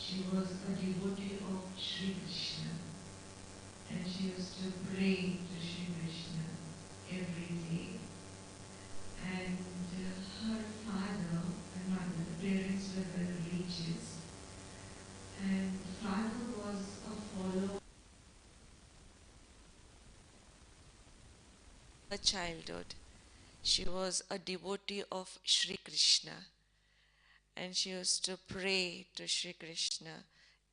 She was a devotee of Sri Krishna, and she used to pray to Sri Krishna every day. And her father and mother, the parents were very religious, and the father was a follower. Her childhood, she was a devotee of Sri Krishna, and she used to pray to Sri Krishna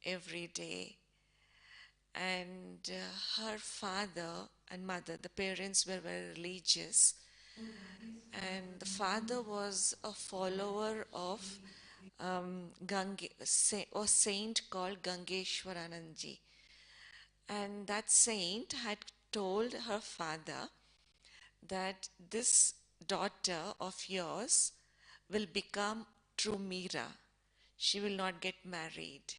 every day. And her father and mother, the parents were very religious, and the father was a follower of a saint called Gangeshwaranandji. And that saint had told her father that this daughter of yours will become true Meera. She will not get married.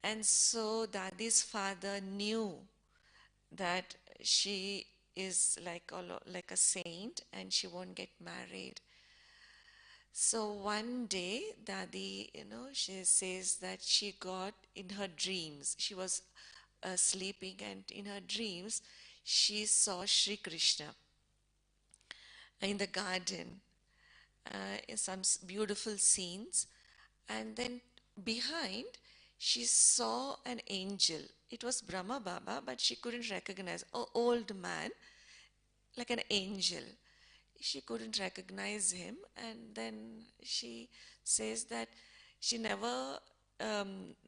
And so Dadi's father knew that she is like a saint and she won't get married. So one day, Dadi, she says that she got in her dreams, she was sleeping, and in her dreams, she saw Sri Krishna in the garden, in some beautiful scenes. And then behind, she saw an angel. It was Brahma Baba, but she couldn't recognize an old man, like an angel. She couldn't recognize him, and then she says that she never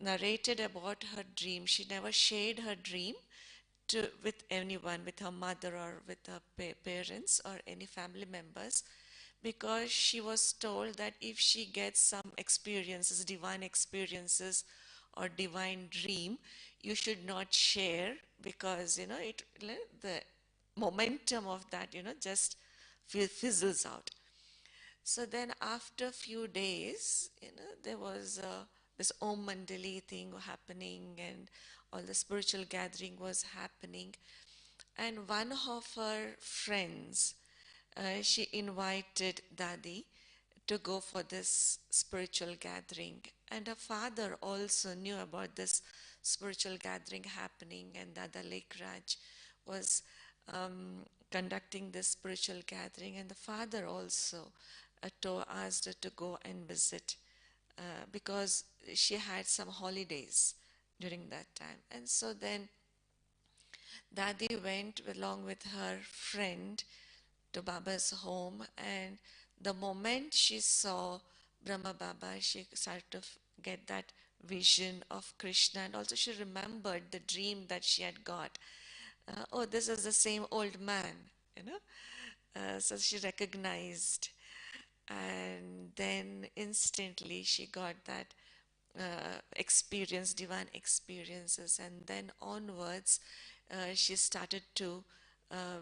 narrated about her dream. She never shared her dream with anyone, with her mother or with her parents or any family members, because she was told that if she gets some experiences, divine experiences or divine dream, you should not share, because the momentum of that just fizzles out. So then after a few days, there was this Om Mandali thing happening, and all the spiritual gathering was happening. And one of her friends, she invited Dadi to go for this spiritual gathering. And her father also knew about this spiritual gathering happening, and Dada Lekraj was conducting this spiritual gathering, and the father also asked her to go and visit, because she had some holidays during that time. And so then Dadi went along with her friend to Baba's home, and the moment she saw Brahma Baba, she started to get that vision of Krishna, and also she remembered the dream that she had got. Oh, this is the same old man, you know. So she recognized, and then instantly she got that experience, divine experiences, and then onwards, she started to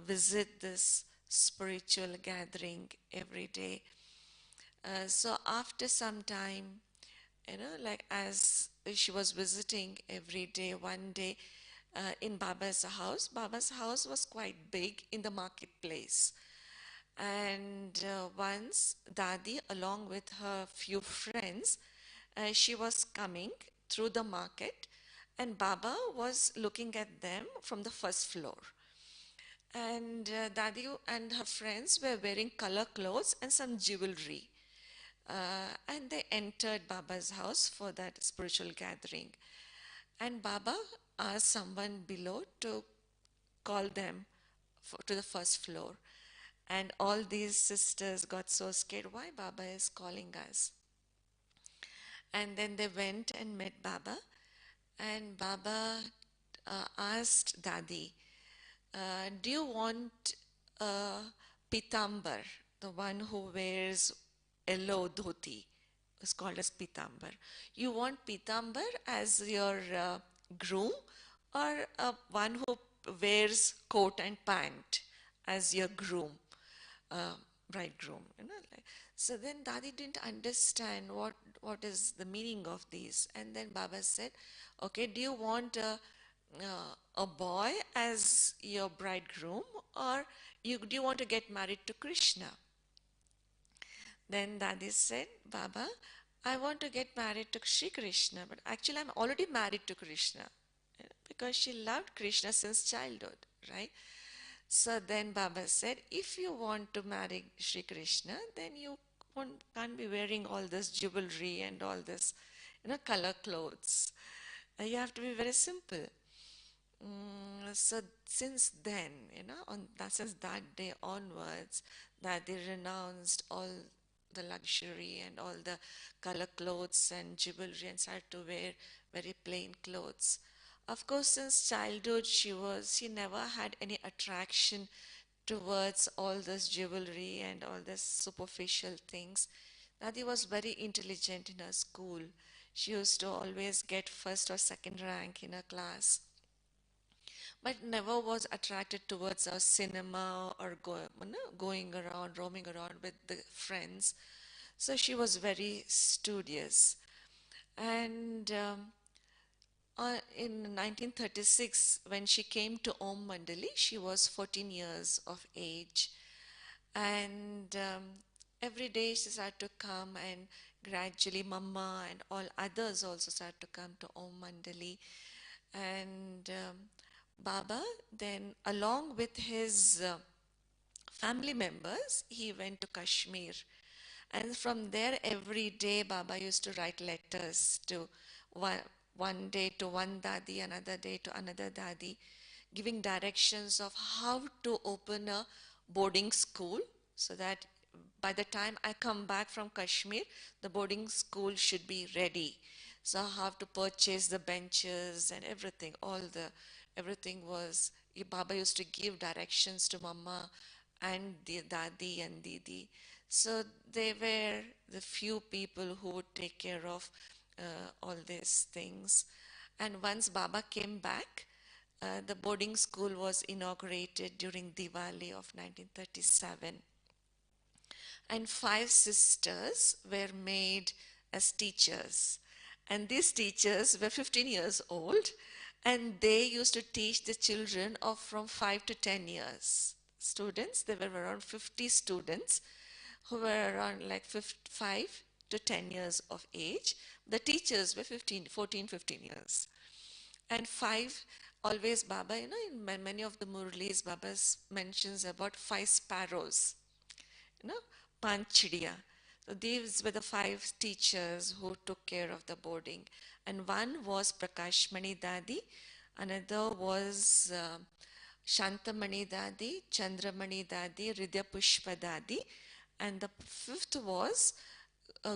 visit this spiritual gathering every day. So after some time, like as she was visiting every day, one day in Baba's house was quite big in the marketplace. And once Dadi, along with her few friends, she was coming through the market, and Baba was looking at them from the first floor. And Dadi and her friends were wearing color clothes and some jewelry. And they entered Baba's house for that spiritual gathering. And Baba asked someone below to call them to the first floor. And all these sisters got so scared, why Baba is calling us? And then they went and met Baba, and Baba asked Dadi, do you want a pitambar, the one who wears yellow dhoti? It's called as pitambar. You want pitambar as your groom, or one who wears coat and pant as your groom, uh, bridegroom? So then Dadi didn't understand what is the meaning of these. And then Baba said, okay, do you want a boy as your bridegroom, or do you want to get married to Krishna? Then Dadi said, Baba, I want to get married to Sri Krishna, but actually I'm already married to Krishna, because she loved Krishna since childhood, right? So then Baba said, if you want to marry Sri Krishna, then you can't be wearing all this jewelry and all this, color clothes. You have to be very simple. So since then, since that day onwards, that they renounced all the luxury and all the color clothes and jewelry and started to wear very plain clothes. Of course, since childhood, she never had any attraction towards all this jewelry and all this superficial things. Nadi was very intelligent in her school. She used to always get first or second rank in her class, but never was attracted towards a cinema or going around, roaming around with the friends. So she was very studious. And in 1936, when she came to Om Mandali, she was 14 years of age. And every day she started to come, and gradually Mama and all others also started to come to Om Mandali. And Baba then, along with his family members, he went to Kashmir. And from there, every day, Baba used to write letters to one, one day to one dadi, another day to another dadi, giving directions of how to open a boarding school, so that by the time I come back from Kashmir, the boarding school should be ready. So I have to purchase the benches and everything. Everything was, Baba used to give directions to Mama and the Dadi and Didi. So they were the few people who would take care of all these things. And once Baba came back, the boarding school was inaugurated during Diwali of 1937, and five sisters were made as teachers. And these teachers were 15 years old, and they used to teach the children of from 5 to 10 years. Students, there were around 50 students who were around like 5 to 10 years of age. The teachers were 14, 15 years. And five, always Baba, in many of the Murlis, Baba mentions about five sparrows, you know, Panchdiya. So these were the five teachers who took care of the boarding. And one was Prakashmani Dadi, another was Shantamani Dadi, Chandramani Dadi, Ridya Pushpa Dadi, and the fifth was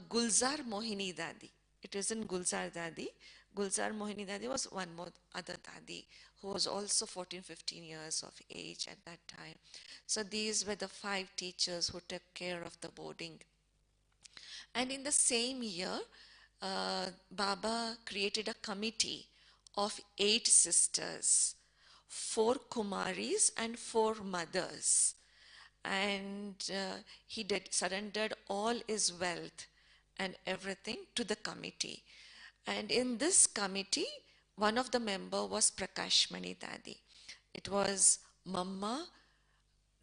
Gulzar Mohini Dadi. It isn't Gulzar Dadi. Gulzar Mohini Dadi was one more other Dadi who was also 14, 15 years of age at that time. So these were the five teachers who took care of the boarding. And in the same year, Baba created a committee of 8 sisters, 4 Kumaris and 4 mothers. And he did surrendered all his wealth and everything to the committee. And in this committee, one of the member was Prakashmani Dadi. It was Mama,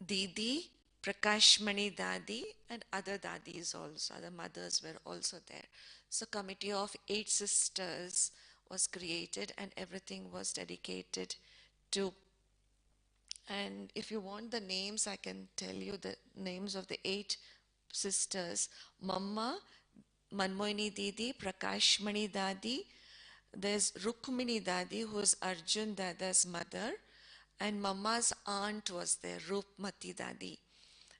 Didi, Prakashmani Dadi, and other dadis also, other mothers were also there. So committee of 8 sisters was created, and everything was dedicated to. And if you want the names, I can tell you the names of the 8 sisters. Mama, Manmohini Didi, Prakashmani Dadi, there's Rukmini Dadi, who is Arjun Dada's mother, and Mama's aunt was there, Rupmati Dadi.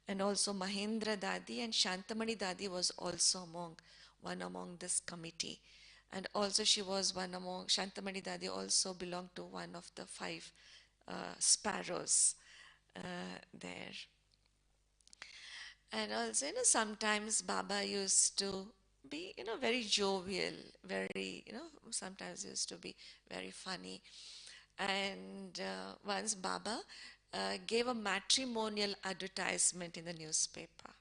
And also Mahendra Dadi and Shantamani Dadi was also one among this committee. And also she was one among, Shantamani Dadi also belonged to one of the five sparrows there. And also, sometimes Baba used to be, very jovial, very, sometimes used to be very funny. And once Baba gave a matrimonial advertisement in the newspaper,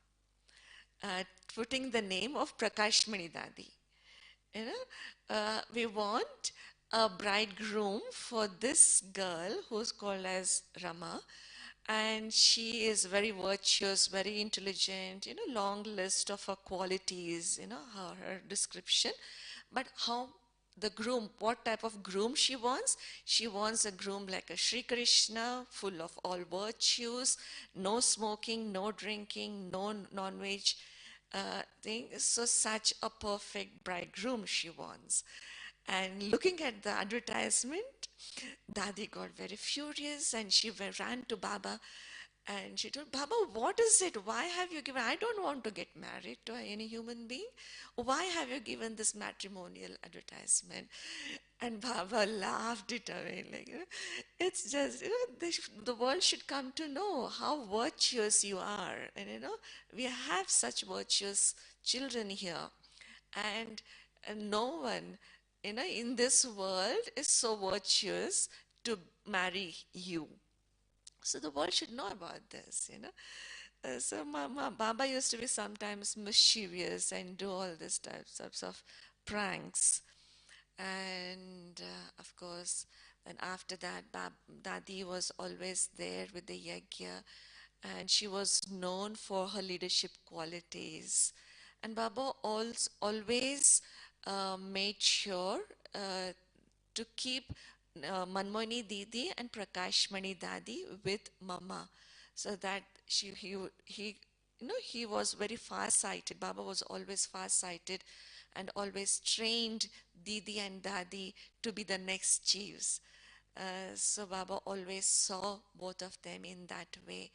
putting the name of Prakashmani Dadi. We want a bridegroom for this girl who's called as Rama, and she is very virtuous, very intelligent, long list of her qualities, her description. But how the groom, what type of groom she wants? She wants a groom like a Sri Krishna, full of all virtues, no smoking, no drinking, no non-veg thing. So such a perfect bridegroom she wants. And looking at the advertisement, Dadi got very furious and she ran to Baba and she told, Baba, what is it? Why have you given? I don't want to get married to any human being. Why have you given this matrimonial advertisement? And Baba laughed it away. Like, it's just, the world should come to know how virtuous you are. And, we have such virtuous children here. And no one, in this world is so virtuous to marry you. So the world should know about this. So my Baba used to be sometimes mischievous and do all these types of pranks. And of course, then after that, Dadi was always there with the yagya, and she was known for her leadership qualities. And Baba always made sure to keep Manmohini Didi and Prakashmani Dadi with Mama, so that he was very far-sighted. Baba was always far-sighted, and always trained Didi and Dadi to be the next chiefs. So Baba always saw both of them in that way,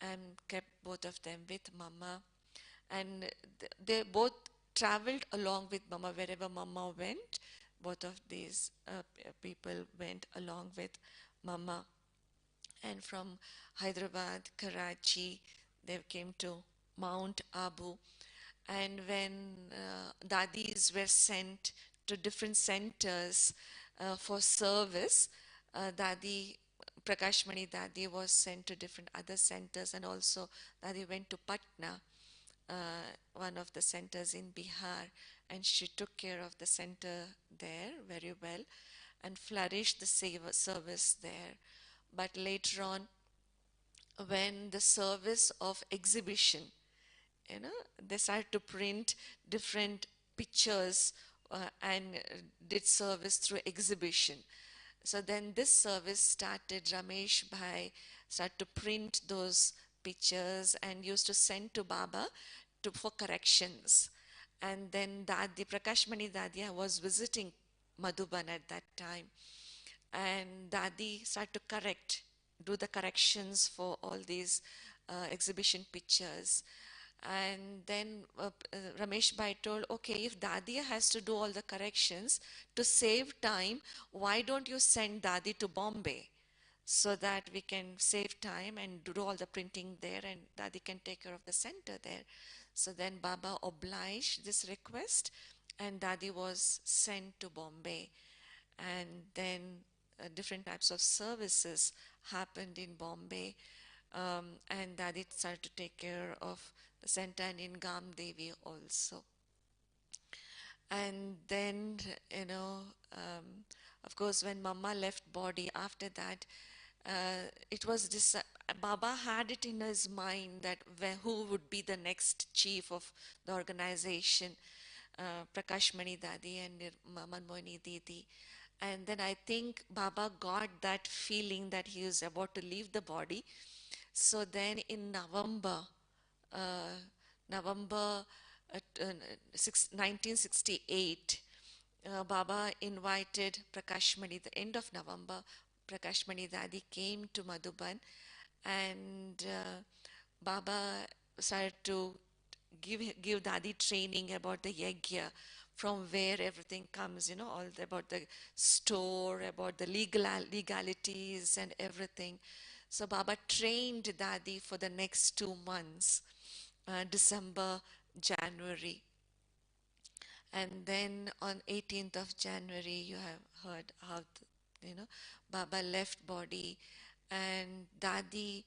and kept both of them with Mama. And they both traveled along with Mama wherever Mama went. Both of these people went along with Mama. And from Hyderabad, Karachi, they came to Mount Abu. And when dadis were sent to different centers for service, Dadi Prakashmani Dadi was sent to different other centers, and also Dadi went to Patna, one of the centers in Bihar, and she took care of the center there very well and flourished the service there. But later on, when the service of exhibition, they started to print different pictures and did service through exhibition. So then this service started, Ramesh Bhai started to print those pictures and used to send to Baba for corrections. And then Dadi, Prakashmani Dadia was visiting Madhuban at that time. And Dadi started to do the corrections for all these exhibition pictures. And then Ramesh Bhai told, okay, if Dadi has to do all the corrections to save time, why don't you send Dadi to Bombay so that we can save time and do all the printing there, and Dadi can take care of the center there. So then Baba obliged this request, and Dadi was sent to Bombay. And then different types of services happened in Bombay, and Dadi started to take care of the center, and in Gam Devi also. And then, you know, of course, when Mama left body after that, it was this, Baba had it in his mind that who would be the next chief of the organization, Prakash Mani Dadi and Manmohini Didi. And then I think Baba got that feeling that he was about to leave the body. So then in uh, November 1968, Baba invited Prakashmani, the end of November, Prakashmani Dadi came to Madhuban, and Baba started to give Dadi training about the yagya, from where everything comes, all about the store, about the legalities and everything. So Baba trained Dadi for the next 2 months, December, January. And then on 18th of January, you have heard how, Baba left body, and Dadi,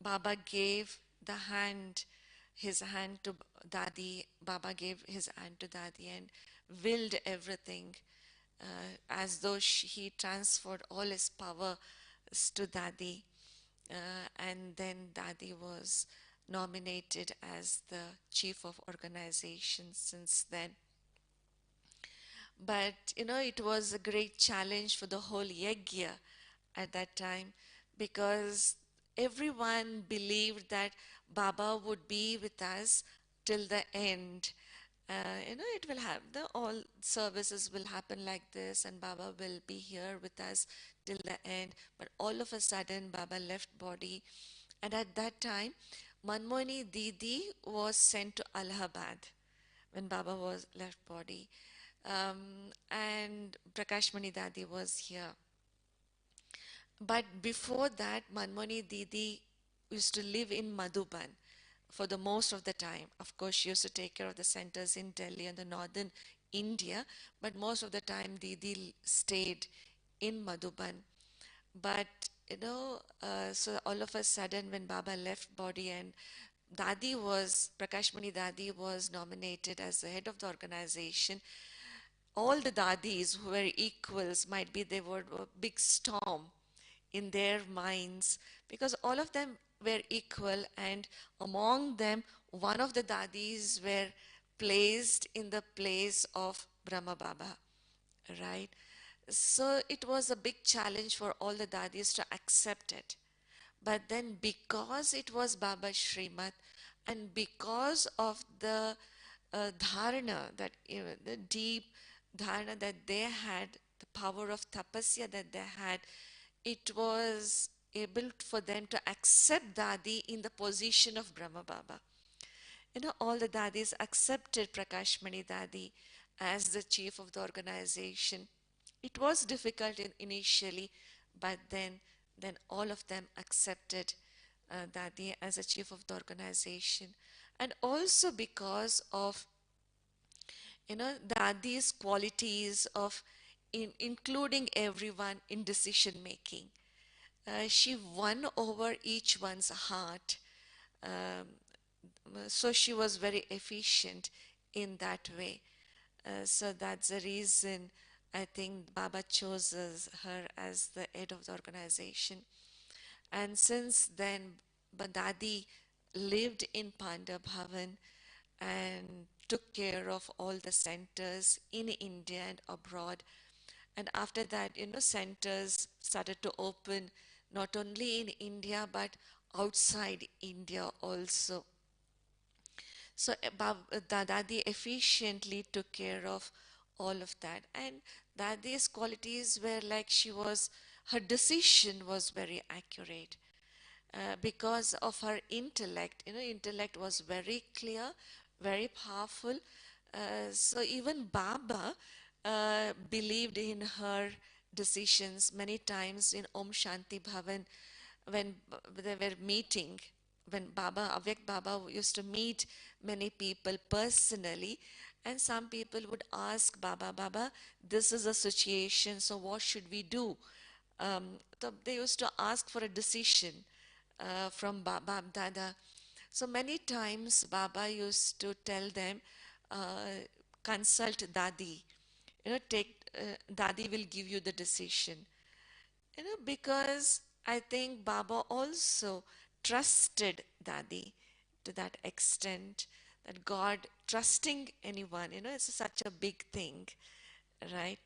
Baba gave the hand, his hand to Dadi. Baba gave his hand to Dadi and willed everything, as though he transferred all his power to Dadi. And then Dadi was nominated as the chief of organization since then. But it was a great challenge for the whole Yagya at that time because everyone believed that Baba would be with us till the end. It will have the all services will happen like this, and Baba will be here with us till the end. But all of a sudden, Baba left body, and at that time, Manmoni Didi was sent to Allahabad when Baba was left body, and Prakashmani Dadi was here. But before that, Manmoni Didi used to live in Madhuban for the most of the time. Of course, she used to take care of the centers in Delhi and the northern India, but most of the time Didi stayed in Madhuban. But so all of a sudden, when Baba left body and Prakashmani Dadi was nominated as the head of the organization, all the dadis who were equals, might be they were a big storm in their minds because all of them were equal, and among them one of the dadis were placed in the place of Brahma Baba, right? So it was a big challenge for all the dadis to accept it. But then, because it was Baba Srimat, and because of the dharana, that the deep dharana that they had, the power of tapasya that they had, it was able for them to accept Dadi in the position of Brahma Baba. All the Dadis accepted Prakashmani Dadi as the chief of the organization. It was difficult initially, but then all of them accepted Dadi as a chief of the organization. And also because of Dadi's qualities of including everyone in decision making. She won over each one's heart. Um, so she was very efficient in that way. So that's the reason I think Baba chooses her as the head of the organization. And since then, Badadi lived in Panda Bhavan and took care of all the centers in India and abroad. And after that, centers started to open not only in India but outside India also. So Dadi efficiently took care of all of that. And Dadi's qualities were like her decision was very accurate because of her intellect. Intellect was very clear, very powerful. So even Baba believed in her decisions many times in Om Shanti Bhavan when they were meeting. When Avyak Baba used to meet many people personally, and some people would ask Baba, this is a situation, so what should we do? So they used to ask for a decision from Baba Dada. So many times Baba used to tell them, consult Dadi. Dadi will give you the decision. Because I think Baba also trusted Dadi to that extent that God trusting anyone, it's such a big thing, right?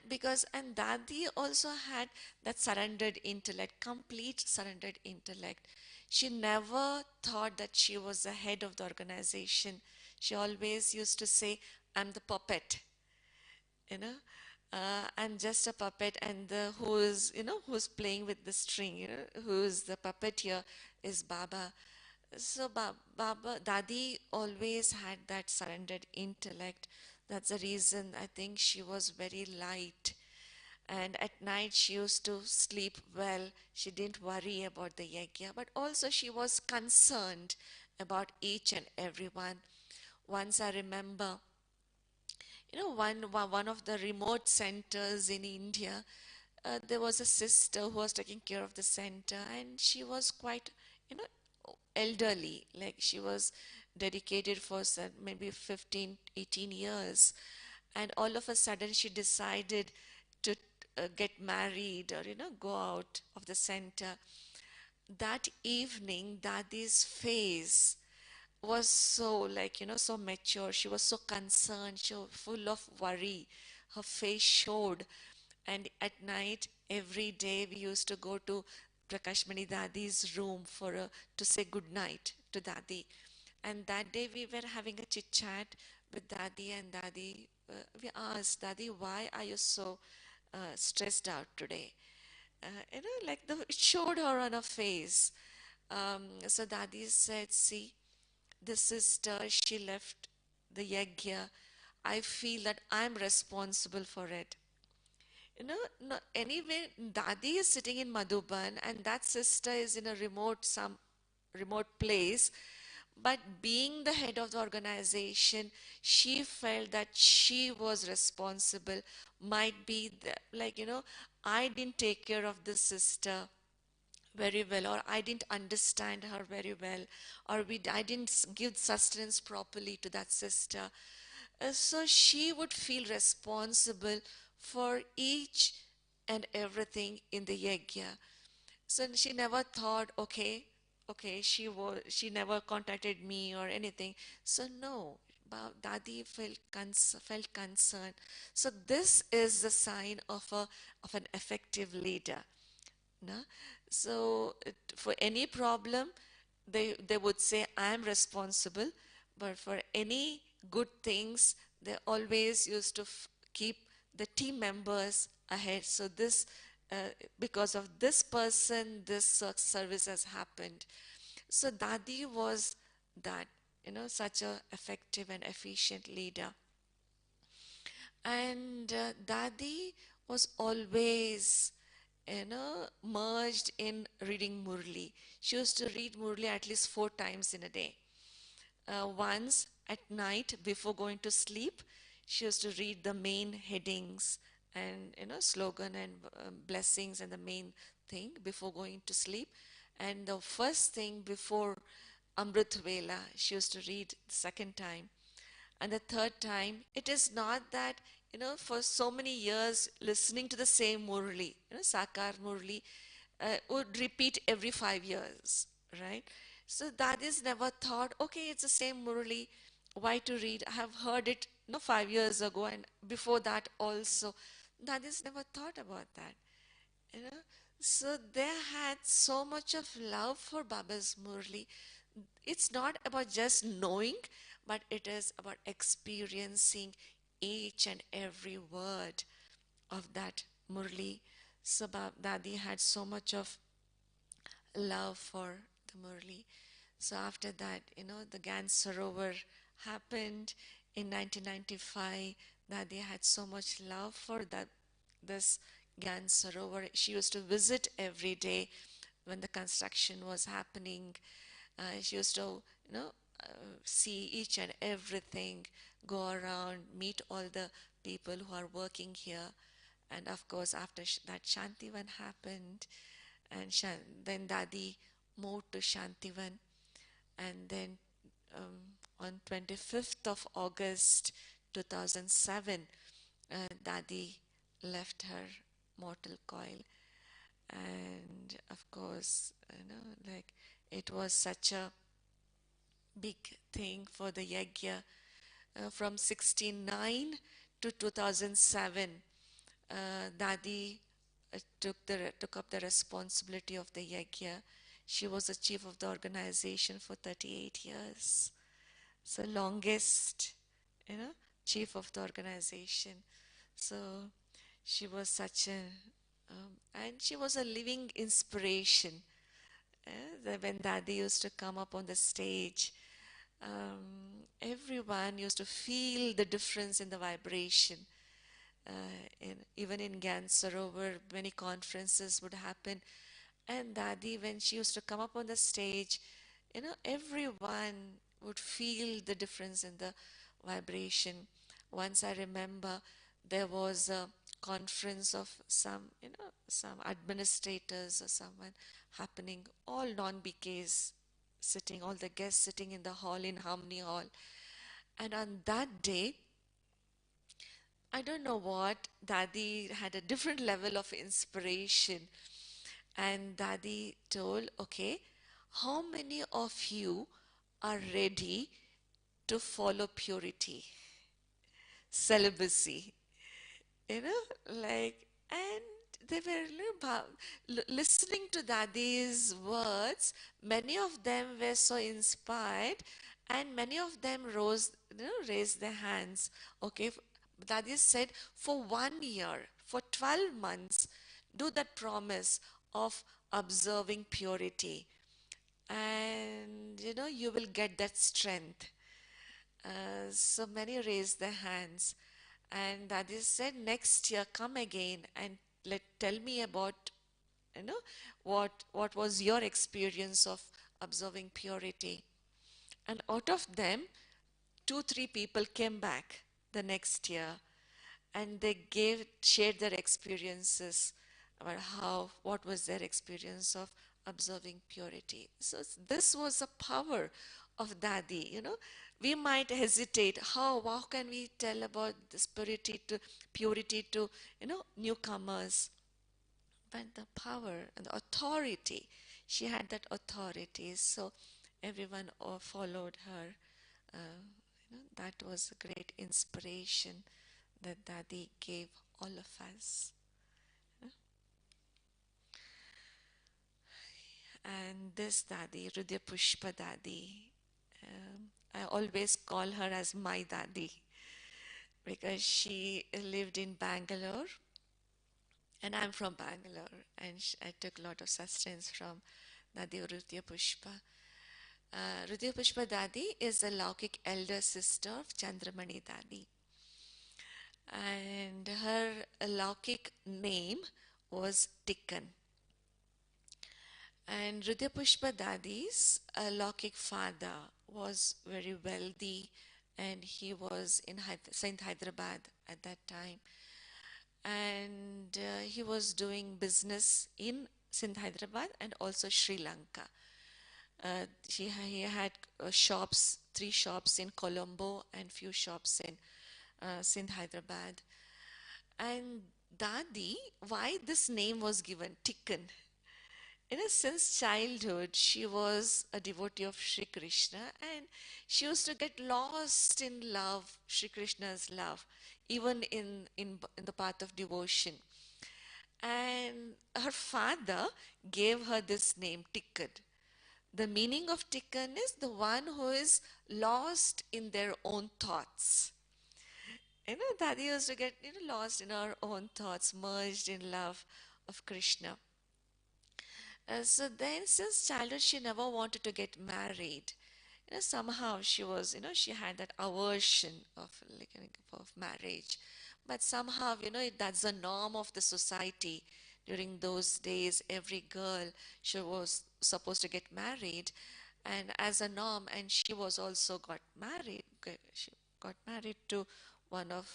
Because and Dadi also had that surrendered intellect, complete surrendered intellect. She never thought that she was the head of the organization. She always used to say, I'm the puppet, you know I'm just a puppet, and who's playing with the string, who's the puppeteer is Baba. So Baba Dadi always had that surrendered intellect. That's the reason I think she was very light, and at night she used to sleep well. She didn't worry about the yagya, but also she was concerned about each and everyone. Once I remember, one of the remote centers in India, there was a sister who was taking care of the center, and she was quite, you know, elderly. Like she was dedicated for maybe 15, 18 years. And all of a sudden she decided to get married or, go out of the center. That evening, Dadi's face was so, like, so mature. She was so concerned, she was full of worry. Her face showed. And at night, every day, we used to go to Prakash Mani Dadi's room to say good night to Dadi. And that day, we were having a chit chat with Dadi, and Dadi, we asked, Dadi, why are you so stressed out today? Like it showed her on her face. So Dadi said, see, the sister, she left the yagya. I feel that I'm responsible for it. No, anyway, Dadi is sitting in Madhuban and that sister is in a some remote place. But being the head of the organization, she felt that she was responsible. Might be like, I didn't take care of this sister very well, or I didn't understand her very well, or I didn't give sustenance properly to that sister. So she would feel responsible for each and everything in the yajna. So she never thought, okay, she never contacted me or anything. So no, Dadi felt concerned. So this is the sign of an effective leader. No? So for any problem, they would say, I am responsible. But for any good things, they always used to keep the team members ahead. So because of this person, this service has happened. So Dadi was that, such a effective and efficient leader. And Dadi was always, merged in reading Murli. She used to read Murli at least 4 times in a day. Once at night before going to sleep, she used to read the main headings and, slogan and blessings and the main thing before going to sleep. And the first thing before Amrit Vela, she used to read the second time. And the third time, it is not that, for so many years listening to the same Murli, Sakar Murli, would repeat every 5 years, right? So that is never thought, okay, it's the same Murli, why to read? I have heard it, 5 years ago and before that also. That is never thought about that, you know. So they had so much of love for Baba's Murli. It's not about just knowing, but it is about experiencing each and every word of that Murli. So Dadi had so much of love for the Murli. So after that, the Gyan Sarovar happened in 1995. Dadi had so much love for this Gyan Sarovar. She used to visit every day when the construction was happening. She used to, you know, see each and everything, go around, meet all the people who are working here. And of course, after that Shantivan happened, and then Dadi moved to Shantivan, and then on 25th of August 2007, Dadi left her mortal coil. And of course, like it was such a big thing for the Yagya. From 69 to 2007, Dadi took up the responsibility of the Yagya. She was the chief of the organization for 38 years. So longest, you know, chief of the organization. So she was such a, and she was a living inspiration. When Dadi used to come up on the stage, everyone used to feel the difference in the vibration. Even in Gyan Sarovar, many conferences would happen. And Dadi, when she used to come up on the stage, everyone would feel the difference in the vibration. Once I remember there was a conference of some administrators or someone happening, all non-BKs sitting, all the guests sitting in the hall in Harmony Hall. And on that day, I don't know what, Dadi had a different level of inspiration. And Dadi told, okay, how many of you are ready to follow purity, celibacy? You know, like, and they were listening to Dadi's words. Many of them were so inspired, and many of them raised their hands. Okay, Dadi said, for 1 year, for 12 months, do that promise of observing purity, and you will get that strength. So many raised their hands, and Dadi said, next year come again and tell me about you know what was your experience of observing purity. And out of them, 2 3 people came back the next year, and they shared their experiences about how what was their experience of observing purity. So this was the power of Dadi. We might hesitate, how can we tell about this purity to newcomers, but the power and the authority, she had that authority, so everyone followed her. That was a great inspiration that Dadi gave all of us. And this Dadi, Rudya Pushpa Dadi, I always call her as my Dadi because she lived in Bangalore, and I'm from Bangalore, and I took a lot of sustenance from Dadi Rudya Pushpa. Rudya Pushpa Dadi is a Laukik elder sister of Chandramani Dadi, and her Laukik name was Tikkan. And Rudya Pushpa Dadi's Laukik father was very wealthy, and he was in Saint Hyderabad at that time. And he was doing business in Sindh Hyderabad and also Sri Lanka. He had shops, 3 shops in Colombo and few shops in Sindh Hyderabad. And Dadi, why this name was given, Tikkan? Since childhood, she was a devotee of Sri Krishna, and she used to get lost in love, Sri Krishna's love, even in the path of devotion. And her father gave her this name, Tikkan. The meaning of Tikkan is the one who is lost in their own thoughts. Dadi used to get lost in her own thoughts, merged in love of Krishna. So then, since childhood, she never wanted to get married. Somehow she was, she had that aversion of like of marriage. But somehow, that's the norm of the society. During those days, every girl, she was supposed to get married, and as a norm, and she was also got married. She got married to one of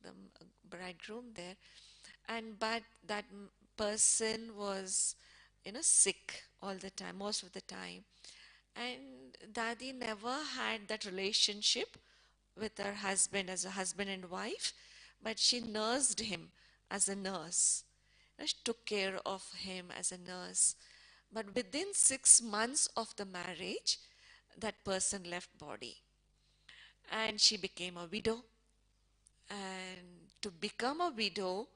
the bridegroom there, and but that person was sick all the time, most of the time, and Dadi never had that relationship with her husband as a husband and wife, but she nursed him as a nurse. She took care of him as a nurse, but within 6 months of the marriage, that person left body, and she became a widow. And to become a widow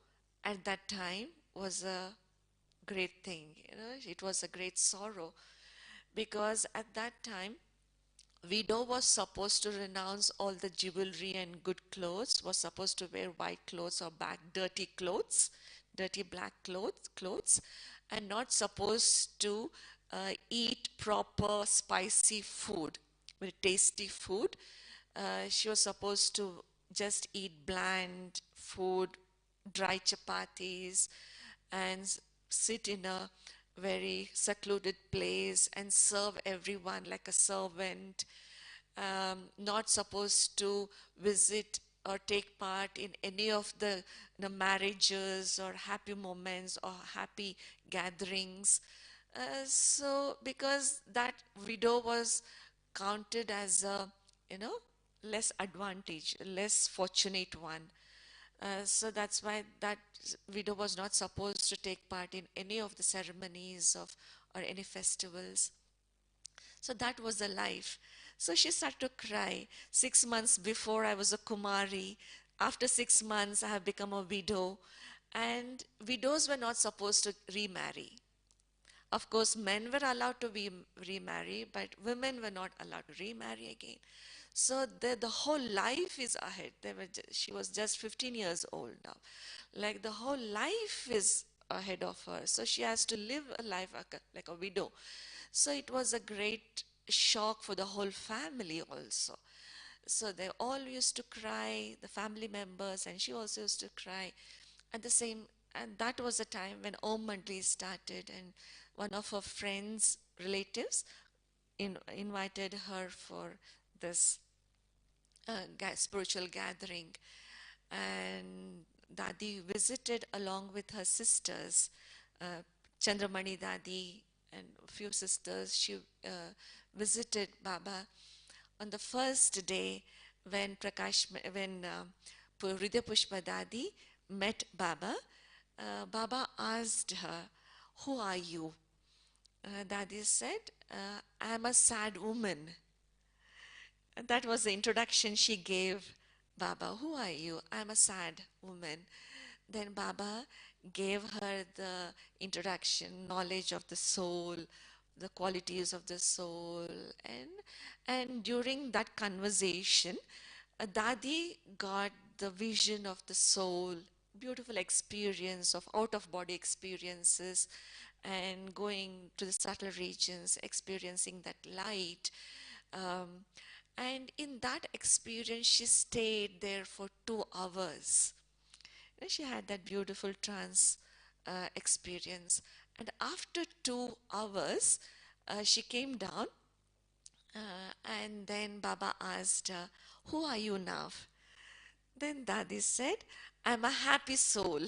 at that time was a great thing. It was a great sorrow, because at that time, widow was supposed to renounce all the jewelry and good clothes, was supposed to wear white clothes or back dirty clothes, dirty black clothes, and not supposed to eat proper spicy food, very tasty food. She was supposed to just eat bland food, dry chapatis, and sit in a very secluded place and serve everyone like a servant. Not supposed to visit or take part in any of the marriages or happy moments or happy gatherings. So because that widow was counted as a, you know, less advantage, less fortunate one. So that's why that widow was not supposed to take part in any of the ceremonies of or any festivals. So that was the life. So she started to cry. 6 months before I was a Kumari. After 6 months, I have become a widow. And widows were not supposed to remarry. Of course, men were allowed to be remarry, but women were not allowed to remarry again. So the whole life is ahead. She was just 15 years old now. Like the whole life is ahead of her. So she has to live a life like a widow. So it was a great shock for the whole family also. So they all used to cry, the family members, and she also used to cry at the same. And that was the time when Om Mandli started, and one of her friends, relatives, invited her for this spiritual gathering. And Dadi visited along with her sisters, uh, Chandramani Dadi and a few sisters. She visited Baba on the first day when Hridaya Pushpa Dadi met Baba. Baba asked her, "Who are you?" Dadi said, "I am a sad woman." And that was the introduction she gave Baba. "Who are you?" "I'm a sad woman." Then Baba gave her the introduction, knowledge of the soul, the qualities of the soul. And during that conversation, Dadi got the vision of the soul, beautiful experience of out of body experiences, and going to the subtle regions, experiencing that light. Um, and in that experience, she stayed there for 2 hours. And she had that beautiful trance experience. And after 2 hours, she came down, and then Baba asked her, "Who are you now?" Then Dadi said, "I'm a happy soul."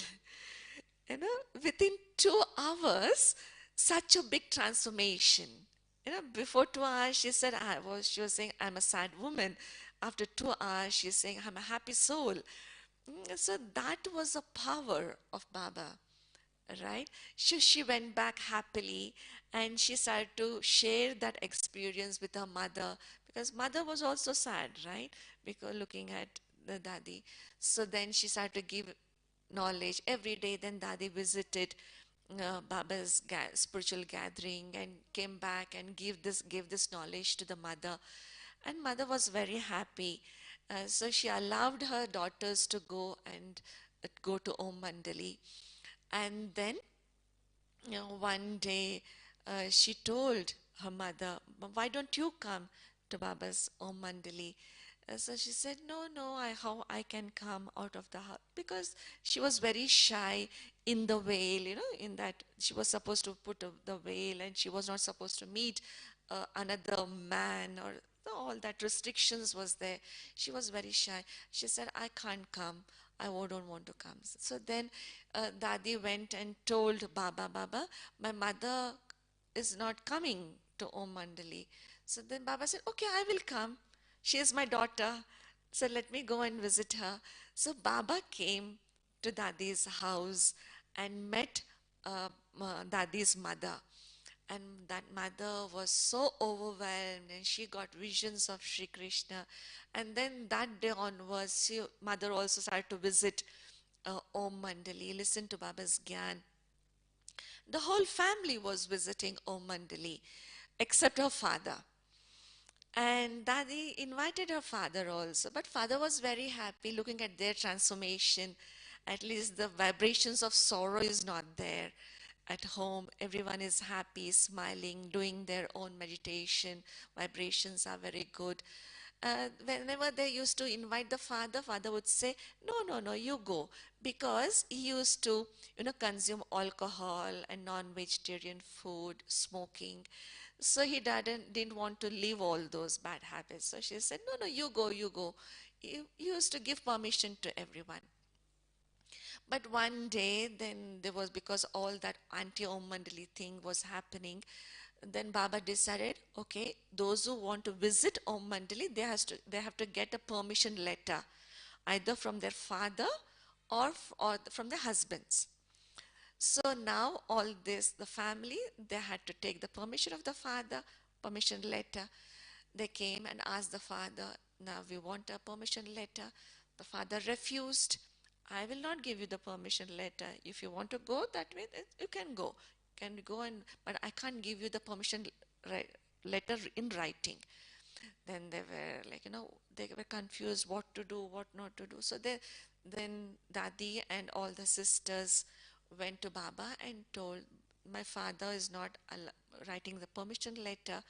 Within 2 hours, such a big transformation. Before 2 hours, she was saying, "I'm a sad woman." After 2 hours, she's saying, "I'm a happy soul." So that was the power of Baba, right? She went back happily, and she started to share that experience with her mother, because mother was also sad, right? Because looking at the Dadi. So then she started to give knowledge every day. Then Dadi visited Baba's spiritual gathering and came back and gave this knowledge to the mother, and mother was very happy. So she allowed her daughters to go to Om Mandali, and then one day she told her mother, "Why don't you come to Baba's Om Mandali?" So she said, "No, no, how I can come out of the house?" Because she was very shy in the veil, in that she was supposed to put the veil, and she was not supposed to meet another man, or all that restrictions was there. She was very shy. She said, "I can't come. Don't want to come." So then Dadi went and told Baba, "Baba, my mother is not coming to Om Mandali." So then Baba said, "Okay, I will come. She is my daughter. So let me go and visit her." So Baba came to Dadi's house and met Dadi's mother. And that mother was so overwhelmed, and she got visions of Sri Krishna. And then that day onwards, mother also started to visit Om Mandali, listen to Baba's Gyan. The whole family was visiting Om Mandali, except her father. And Dadi invited her father also, but father was very happy looking at their transformation. At least the vibrations of sorrow is not there. At home, everyone is happy, smiling, doing their own meditation. Vibrations are very good. Whenever they used to invite the father, father would say, "No, no, no, you go," because he used to, consume alcohol and non-vegetarian food, smoking. So he didn't want to leave all those bad habits. So she said, "No, no, you go, you go." He used to give permission to everyone. But one day, then there was, because all that anti-Om Mandali thing was happening, then Baba decided, okay, those who want to visit Om Mandali, they have to get a permission letter, either from their father or from the husbands. So now all this, the family, they had to take the permission of the father, permission letter. They came and asked the father, now we want a permission letter. The father refused. I will not give you the permission letter. If you want to go that way, you can go. Can go and, but I can't give you the permission letter in writing. Then they were like, they were confused what to do, what not to do. So then Dadi and all the sisters went to Baba and told, my father is not writing the permission letter.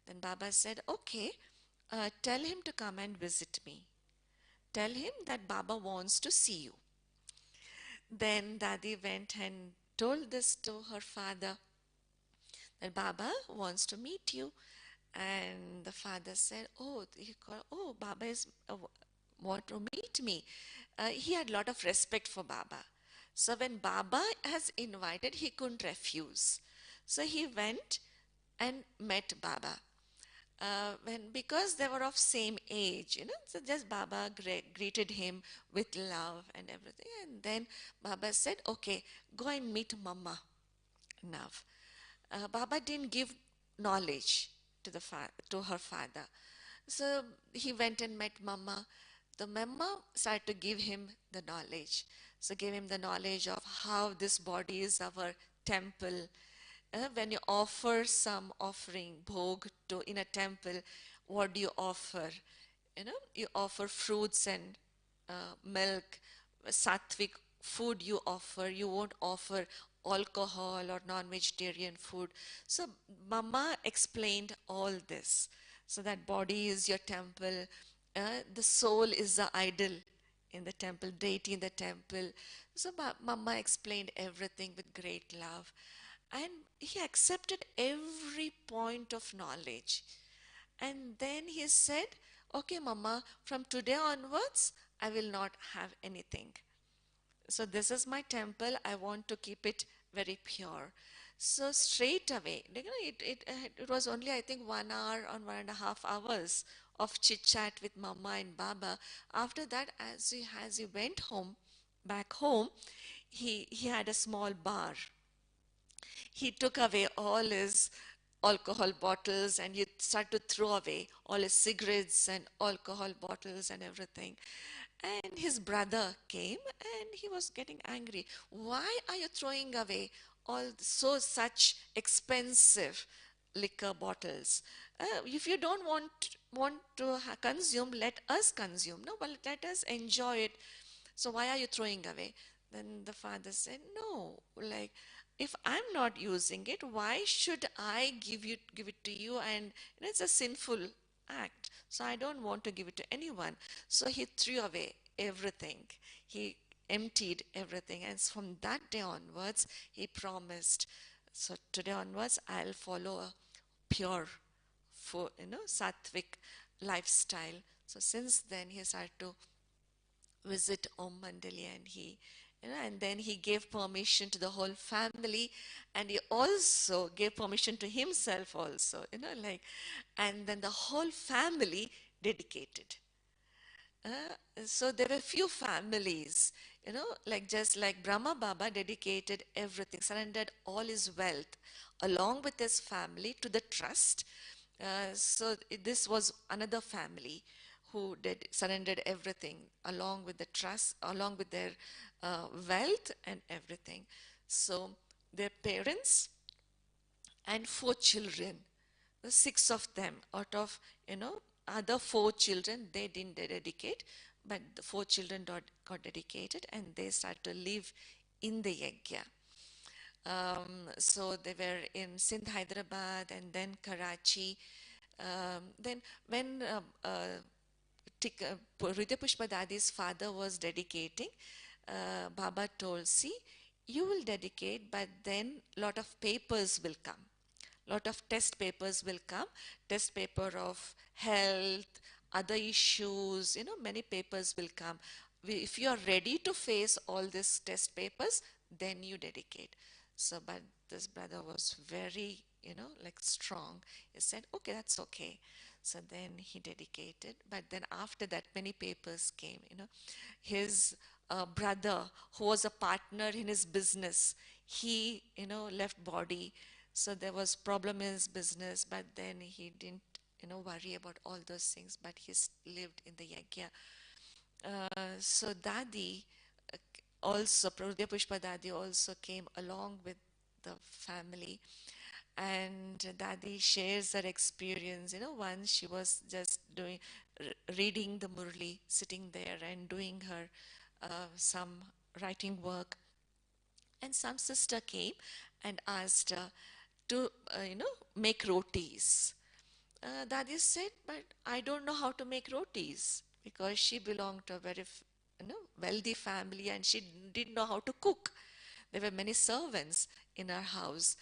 Then Baba said, okay, tell him to come and visit me. Tell him that Baba wants to see you. Then Dadi went and told this to her father, that Baba wants to meet you. And the father said, oh, Baba is want to meet me. He had a lot of respect for Baba. So when Baba has invited, he couldn't refuse. So he went and met Baba. Because they were of same age, so just Baba greeted him with love and everything. And then Baba said, okay, go and meet Mama now. Baba didn't give knowledge to her father. So he went and met Mama. The Mama started to give him the knowledge. So gave him the knowledge of how this body is our temple. When you offer some offering, bhog, to in a temple, what do you offer? You offer fruits and milk, sattvic food you offer. You won't offer alcohol or non-vegetarian food. So Mama explained all this. So that body is your temple. The soul is the idol in the temple, deity in the temple. So Mama explained everything with great love. And he accepted every point of knowledge. And then he said, okay, Mama, from today onwards, I will not have anything. So this is my temple. I want to keep it very pure. So straight away, it was only, I think, 1 hour or 1.5 hours of chit chat with Mama and Baba. After that, as he went home, back home, he had a small bar. He took away all his alcohol bottles and he started to throw away all his cigarettes and alcohol bottles and everything. And his brother came and he was getting angry. Why are you throwing away such expensive liquor bottles? If you don't want to consume, let us consume. No, but let us enjoy it. So why are you throwing away? Then the father said, no, like, if I'm not using it, why should I give it to you? And it's a sinful act. So I don't want to give it to anyone. So he threw away everything. He emptied everything. And from that day onwards, he promised, so today onwards, I'll follow a pure, sattvic lifestyle. So since then, he started to visit Om Mandali, and then he gave permission to the whole family, and he also gave permission to himself also, and then the whole family dedicated. So there were few families, like just like Brahma Baba dedicated everything, surrendered all his wealth along with his family to the trust. This was another family who did surrendered everything along with the trust, along with their wealth and everything. So their parents and 4 children, the 6 of them out of other 4 children, they didn't dedicate, but the 4 children got dedicated and they started to live in the yajna. So they were in Sindh, Hyderabad, and then Karachi. Then when Ridya Pushpa Dadi's father was dedicating, Baba told, see, you will dedicate, but then lot of papers will come. Lot of test papers will come. Test paper of health, other issues, many papers will come. If you are ready to face all these test papers, then you dedicate. So, but this brother was very, like strong. He said, okay, that's okay. So then he dedicated. But then after that, many papers came, his brother who was a partner in his business. He, left body. So there was problem in his business, but then he didn't, worry about all those things, but lived in the yagya. So Dadi also, Prabhupada Pushpa Dadi also came along with the family, and Dadi shares her experience. Once she was just reading the Murli, sitting there and doing her some writing work, and some sister came and asked her to, make rotis. Dadi said, but I don't know how to make rotis, because she belonged to a very, wealthy family, and she didn't know how to cook. There were many servants in her house.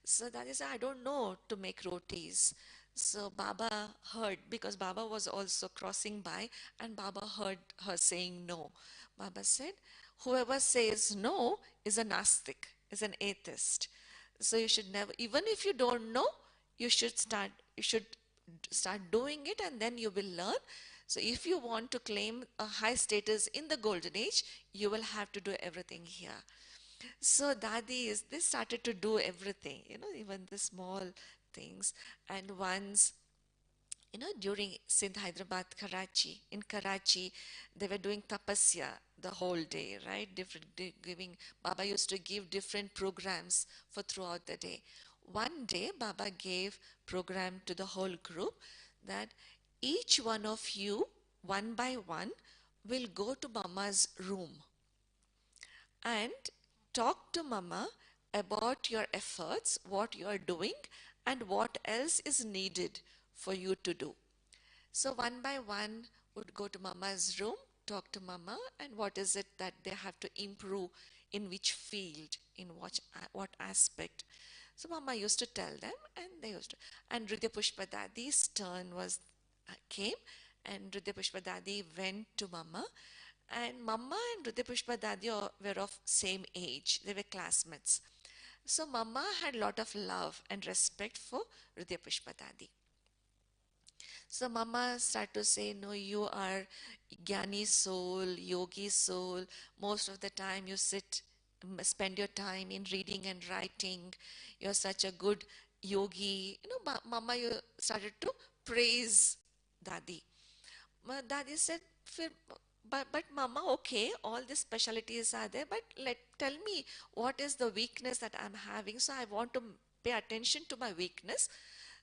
So Dadi said, I don't know to make rotis. So Baba heard, because Baba was also crossing by, and Baba heard her saying no. Baba said, whoever says no is a Nastik, is an atheist. So you should never, even if you don't know, you should start doing it, and then you will learn. So if you want to claim a high status in the golden age, you will have to do everything here. So they started to do everything, even the small things. And once, during Sindh, Hyderabad, Karachi, in Karachi, they were doing tapasya the whole day, right? Giving, Baba used to give different programs for throughout the day. One day, Baba gave program to the whole group that each one of you, one by one, will go to Mama's room and talk to Mama about your efforts, what you are doing, and what else is needed for you to do. So one by one would go to Mama's room, talk to Mama, and what is it that they have to improve, in which field, in what aspect. So Mama used to tell them, and they used to. And Hridaya Pushpa Dadi's turn came, and Hridaya Pushpa Dadi went to Mama, and Mama and Hridaya Pushpa Dadi were of same age. They were classmates. So Mama had a lot of love and respect for Hridaya Pushpa Dadi. So Mama started to say, no, you are Gyani soul, yogi soul. Most of the time you spend your time in reading and writing. You're such a good yogi. Mama, you started to praise Dadi. Dadi said, but Mama, okay, all these specialties are there, but tell me what is the weakness that I'm having. So I want to pay attention to my weakness.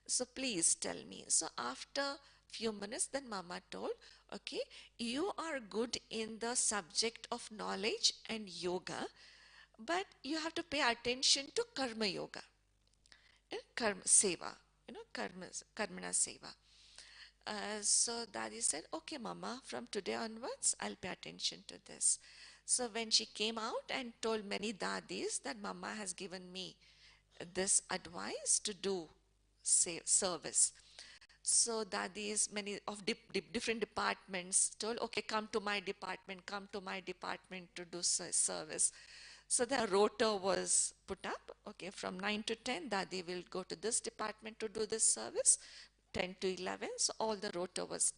So please tell me. So after few minutes, then Mama told, okay, you are good in the subject of knowledge and yoga, but you have to pay attention to karma yoga, karma seva, karmana seva. So Dadi said, okay, Mama, from today onwards, I'll pay attention to this. So when she came out and told many Dadis that Mama has given me this advice to do service. So Dadis, many of different departments told, okay, come to my department to do service. So the rota was put up, okay, from 9 to 10, Dadi will go to this department to do this service, 10 to 11, so all the roster was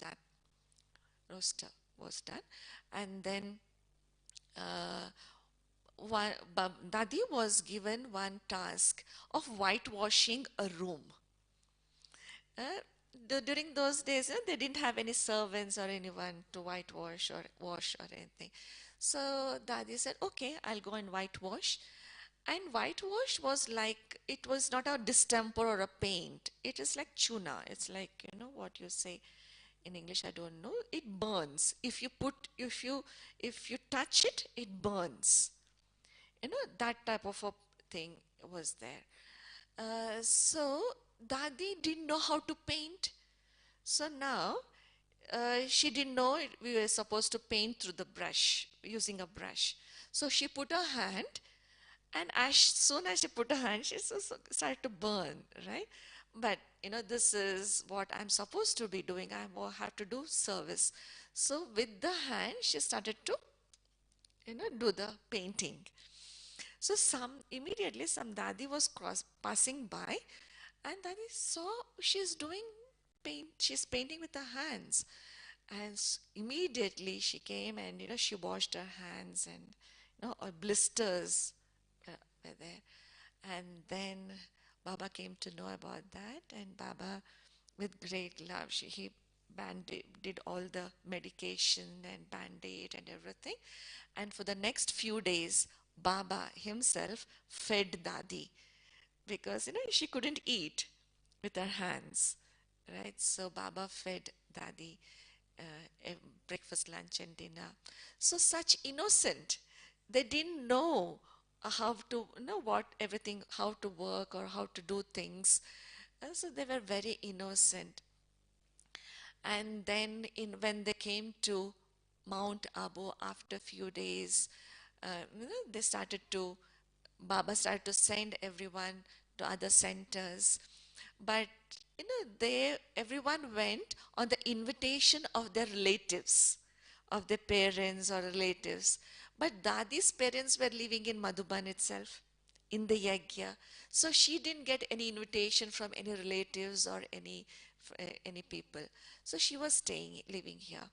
done. And then uh, Dadi was given one task of whitewashing a room. During those days, they didn't have any servants or anyone to whitewash or wash or anything. So Dadi said, okay, I'll go and whitewash. And whitewash was like, it was not a distemper or a paint. It is like chuna. It's like, what you say in English, I don't know. It burns. If you touch it, it burns. That type of a thing was there. So Dadi didn't know how to paint. So now she didn't know we were supposed to paint through the brush, using a brush. So she put her hand, and as soon as she put her hand, she started to burn, right? But this is what I'm supposed to be doing. I have to do service. So with the hand, she started to do the painting. So immediately some Dadi was passing by, and Dadi saw she's doing she's painting with her hands. And immediately she came and, she washed her hands and, blisters were there. And then Baba came to know about that, and Baba, with great love, he did all the medication and band-aid and everything. And for the next few days, Baba himself fed Dadi because she couldn't eat with her hands, right? So Baba fed Dadi breakfast, lunch, and dinner. So such innocent, they didn't know how to know what everything, how to work or how to do things. So they were very innocent. And then when they came to Mount Abu after a few days, they started to, Baba started to send everyone to other centers. But everyone went on the invitation of their relatives, of their parents or relatives. But Dadi's parents were living in Madhuban itself, in the Yagya. So she didn't get any invitation from any relatives or any people. So she was staying, living here.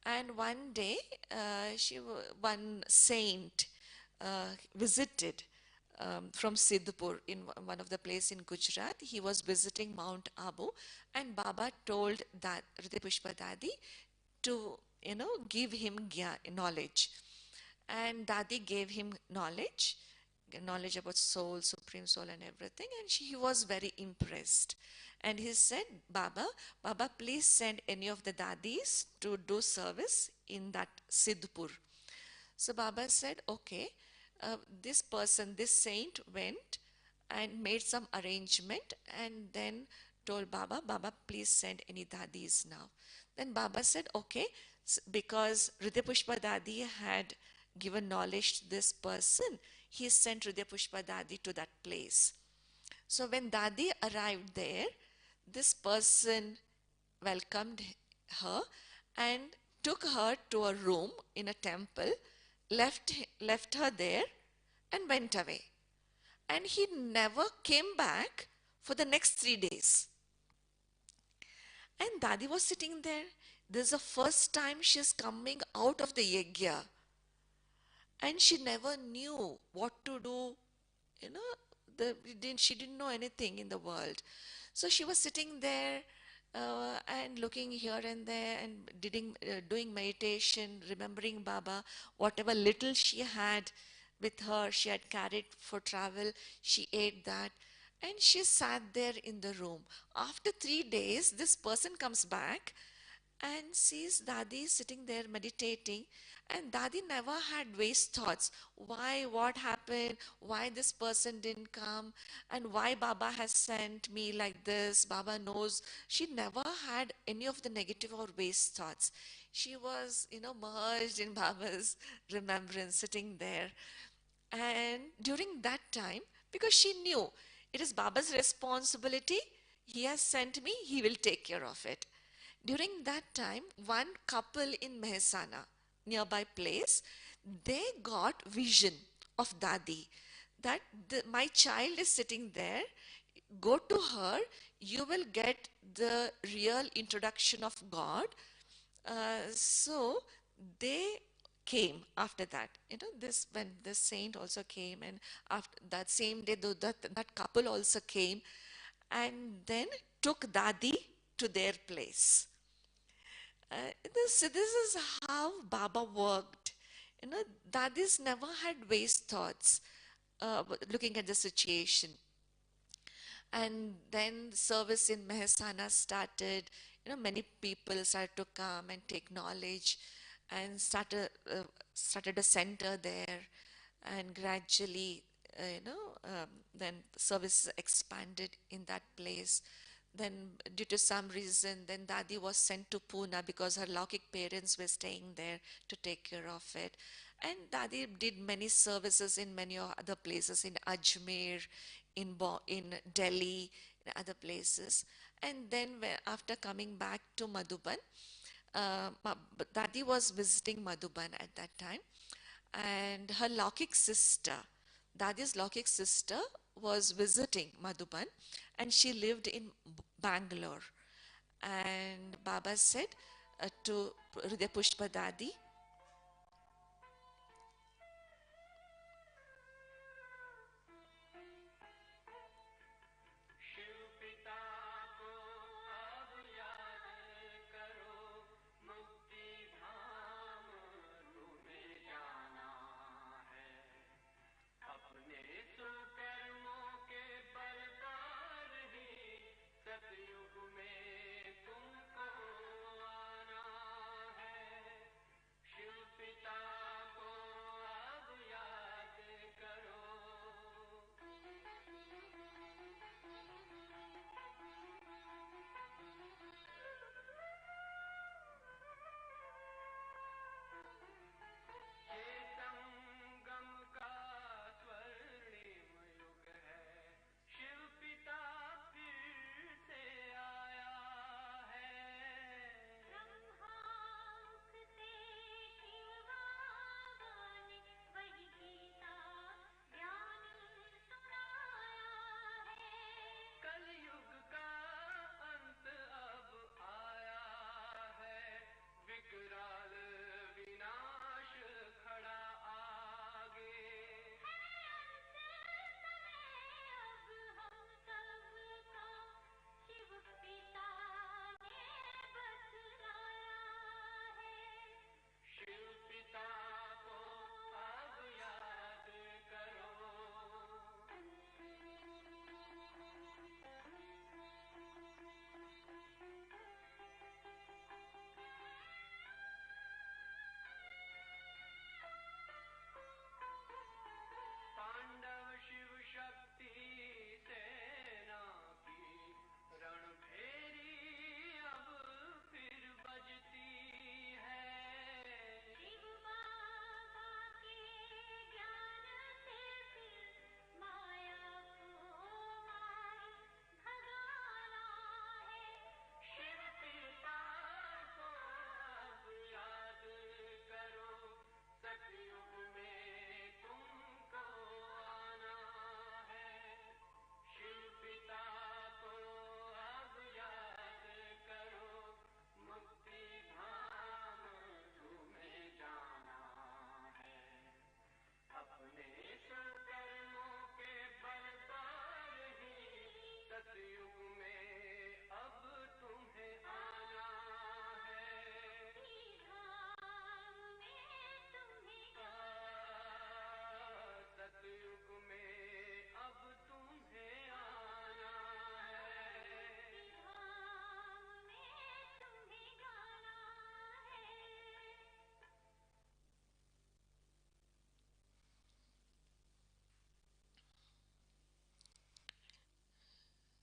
And one day, one saint visited from Siddhpur in one of the place in Gujarat. He was visiting Mount Abu, and Baba told that Hriday Pushpa Dadi to give him knowledge, and Dadi gave him knowledge about soul, supreme soul, and everything, and he was very impressed. And he said, Baba, please send any of the dadis to do service in that Siddhpur. So Baba said, okay, this saint went and made some arrangement and then told Baba, please send any dadis now. Then Baba said, okay, because Hriday Pushpa Dadi had given knowledge to this person, he sent Hriday Pushpa Dadi to that place. So when Dadi arrived there, this person welcomed her and took her to a room in a temple, left her there, and went away. And he never came back for the next 3 days. And Dadi was sitting there. This is the first time she's coming out of the yagya. And she never knew what to do. You know, she didn't know anything in the world. So she was sitting there and looking here and there and doing meditation, remembering Baba, whatever little she had with her, she had carried for travel, she ate that. And she sat there in the room. After 3 days, this person comes back and sees Dadi sitting there meditating. And Dadi never had waste thoughts. Why, what happened? Why this person didn't come? And why Baba has sent me like this? Baba knows. She never had any of the negative or waste thoughts. She was, merged in Baba's remembrance, sitting there. And during that time, because she knew it is Baba's responsibility, he has sent me, he will take care of it. During that time, one couple in Mehsana, nearby place, they got vision of Dadi that my child is sitting there. Go to her, you will get the real introduction of God. So they came after that. This when the saint also came, and after that same day, that couple also came, and then took Dadi to their place. This is how Baba worked. Dadis never had waste thoughts looking at the situation. And then service in Mehsana started. Many people started to come and take knowledge and started a center there. And gradually, then service expanded in that place. Then due to some reason, then Dadi was sent to Pune because her Laukik parents were staying there to take care of it. And Dadi did many services in many other places, in Ajmer, in Delhi, in other places. And then after coming back to Madhuban, Dadi was visiting Madhuban at that time, and her Laukik sister, Dadi's Laukik sister, was visiting Madhuban, and she lived in Bangalore. And Baba said, to Hriday Pushpa Dadi.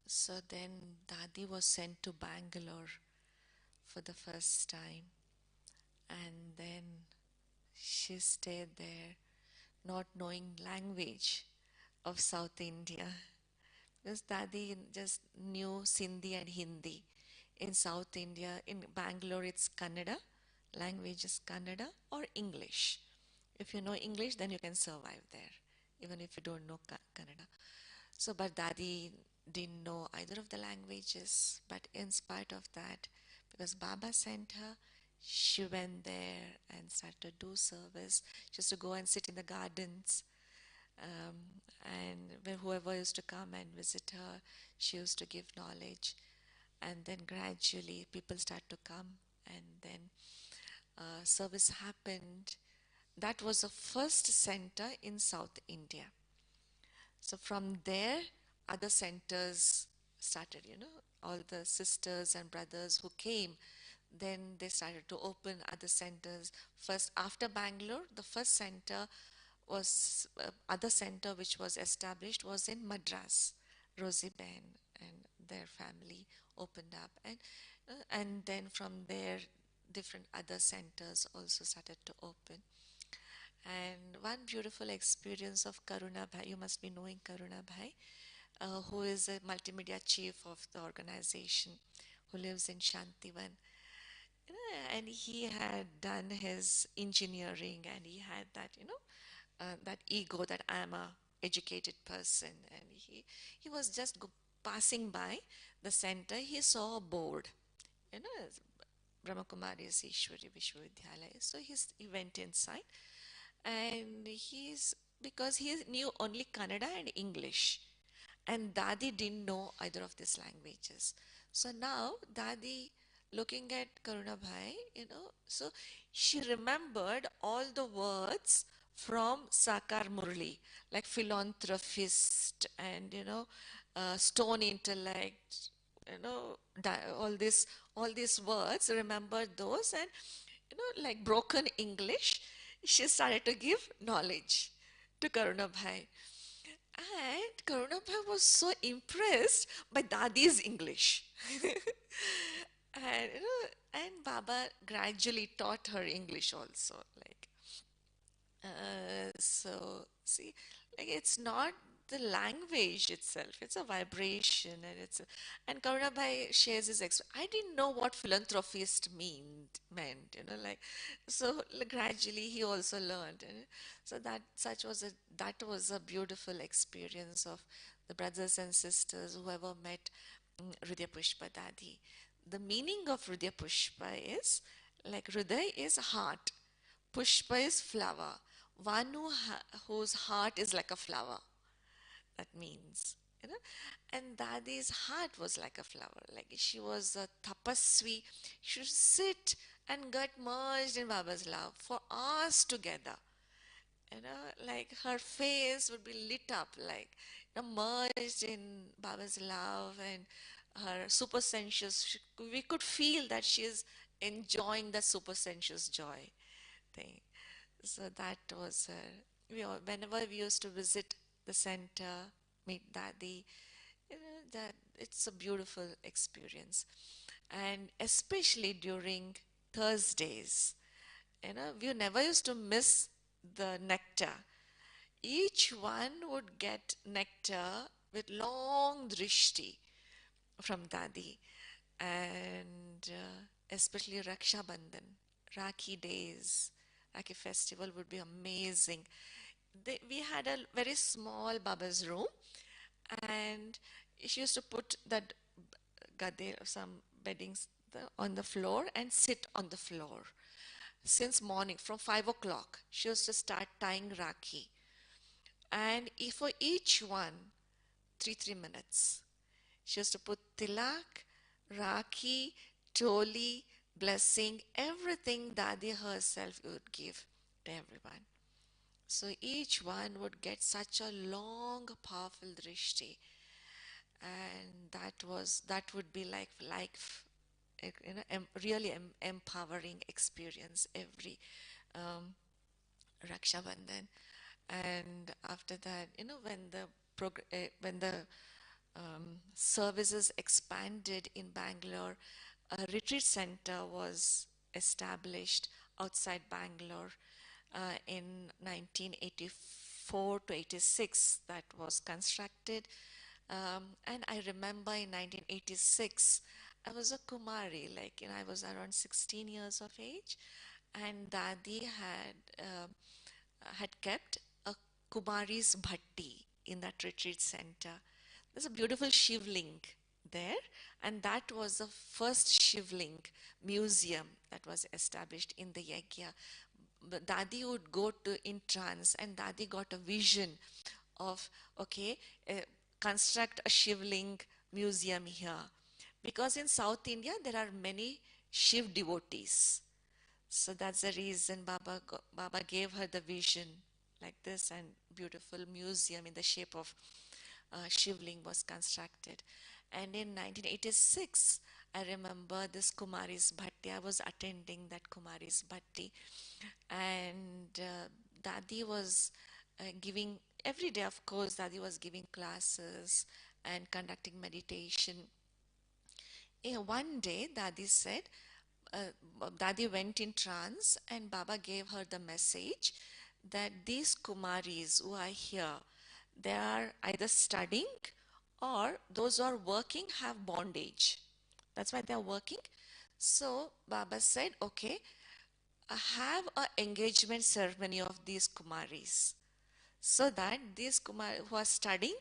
So then Dadi was sent to Bangalore for the first time, and then she stayed there, not knowing language of South India. Because Dadi just knew Sindhi and Hindi. In South India, in Bangalore, it's Kannada, language is Kannada or English. If you know English, then you can survive there, even if you don't know Kannada. So, but Dadi didn't know either of the languages. But in spite of that, because Baba sent her, she went there and started to do service. She used to go and sit in the gardens. And when whoever used to come and visit her, she used to give knowledge. And then gradually people start to come, and then service happened. That was the first center in South India. So from there, other centers started, all the sisters and brothers who came, then they started to open other centers. First, after Bangalore, the first center was, other center which was established was in Madras. Rosie Ben and their family opened up. And then from there, different other centers also started to open. And one beautiful experience of Karuna Bhai, you must be knowing Karuna Bhai, who is a multimedia chief of the organization, who lives in Shantivan. And he had done his engineering, and he had that, that ego that I'm a educated person. And he was just passing by the center. He saw a board, you know, Brahmakumari's Ishwari Vishwavidyalaya. So he went inside, and because he knew only Kannada and English, and Dadi didn't know either of these languages. So now Dadi, looking at Karuna Bhai, so she remembered all the words from Sakar Murli, like philanthropist and stone intellect, all these words. Remembered those, and like broken English, she started to give knowledge to Karuna Bhai. And Karuna Bhai was so impressed by Dadi's English. And and Baba gradually taught her English also. So see, like it's not the language itself; it's a vibration, and and Karuna Bhai shares his I didn't know what philanthropist meant, so gradually he also learned, and so that was a beautiful experience of the brothers and sisters who ever met Hridaya Pushpa Dadi. The meaning of Hridaya Pushpa is like Hriday is heart, Pushpa is flower. One whose heart is like a flower. That means, you know. And Dadi's heart was like a flower. Like she was a tapasvi. She would sit and get merged in Baba's love for hours together. Like her face would be lit up, like merged in Baba's love and her super sensuous. We could feel that she is enjoying that super sensuous joy thing. So that was whenever we used to visit the center, meet Dadi, that it's a beautiful experience, and especially during Thursdays, we never used to miss the nectar. Each one would get nectar with long drishti from Dadi, and especially Raksha Bandhan, Rakhi days, Rakhi festival would be amazing. We had a very small Baba's room, and she used to put that gade or some beddings on the floor and sit on the floor. Since morning, from 5 o'clock, she used to start tying Rakhi. And for each one, 3 minutes. She used to put tilak, Rakhi, Toli, blessing, everything Dadi herself would give to everyone. So each one would get such a long, powerful drishti, and that would be really empowering experience every um, Raksha Bandhan. And after that, when the services expanded in Bangalore, a retreat center was established outside Bangalore in 1984 to 86. That was constructed. And I remember in 1986, I was a Kumari, I was around 16 years of age, and Dadi had kept a Kumari's Bhatti in that retreat center. There's a beautiful Shivling there, and that was the first Shivling museum that was established in the Yagya. But Dadi would go to in trance, and Dadi got a vision of, okay, construct a Shivling museum here. Because in South India, there are many Shiv devotees. So that's the reason Baba gave her the vision like this, and beautiful museum in the shape of Shivling was constructed. And in 1986, I remember this Kumari's Bhatti. I was attending that Kumari's Bhatti, and Dadi was giving every day. Of course, Dadi was giving classes and conducting meditation. One day, Dadi went in trance, and Baba gave her the message that these Kumaris who are here, they are either studying, or those who are working have bondage. That's why they are working. So Baba said, okay, have a engagement ceremony of these Kumaris, so that these Kumar who are studying,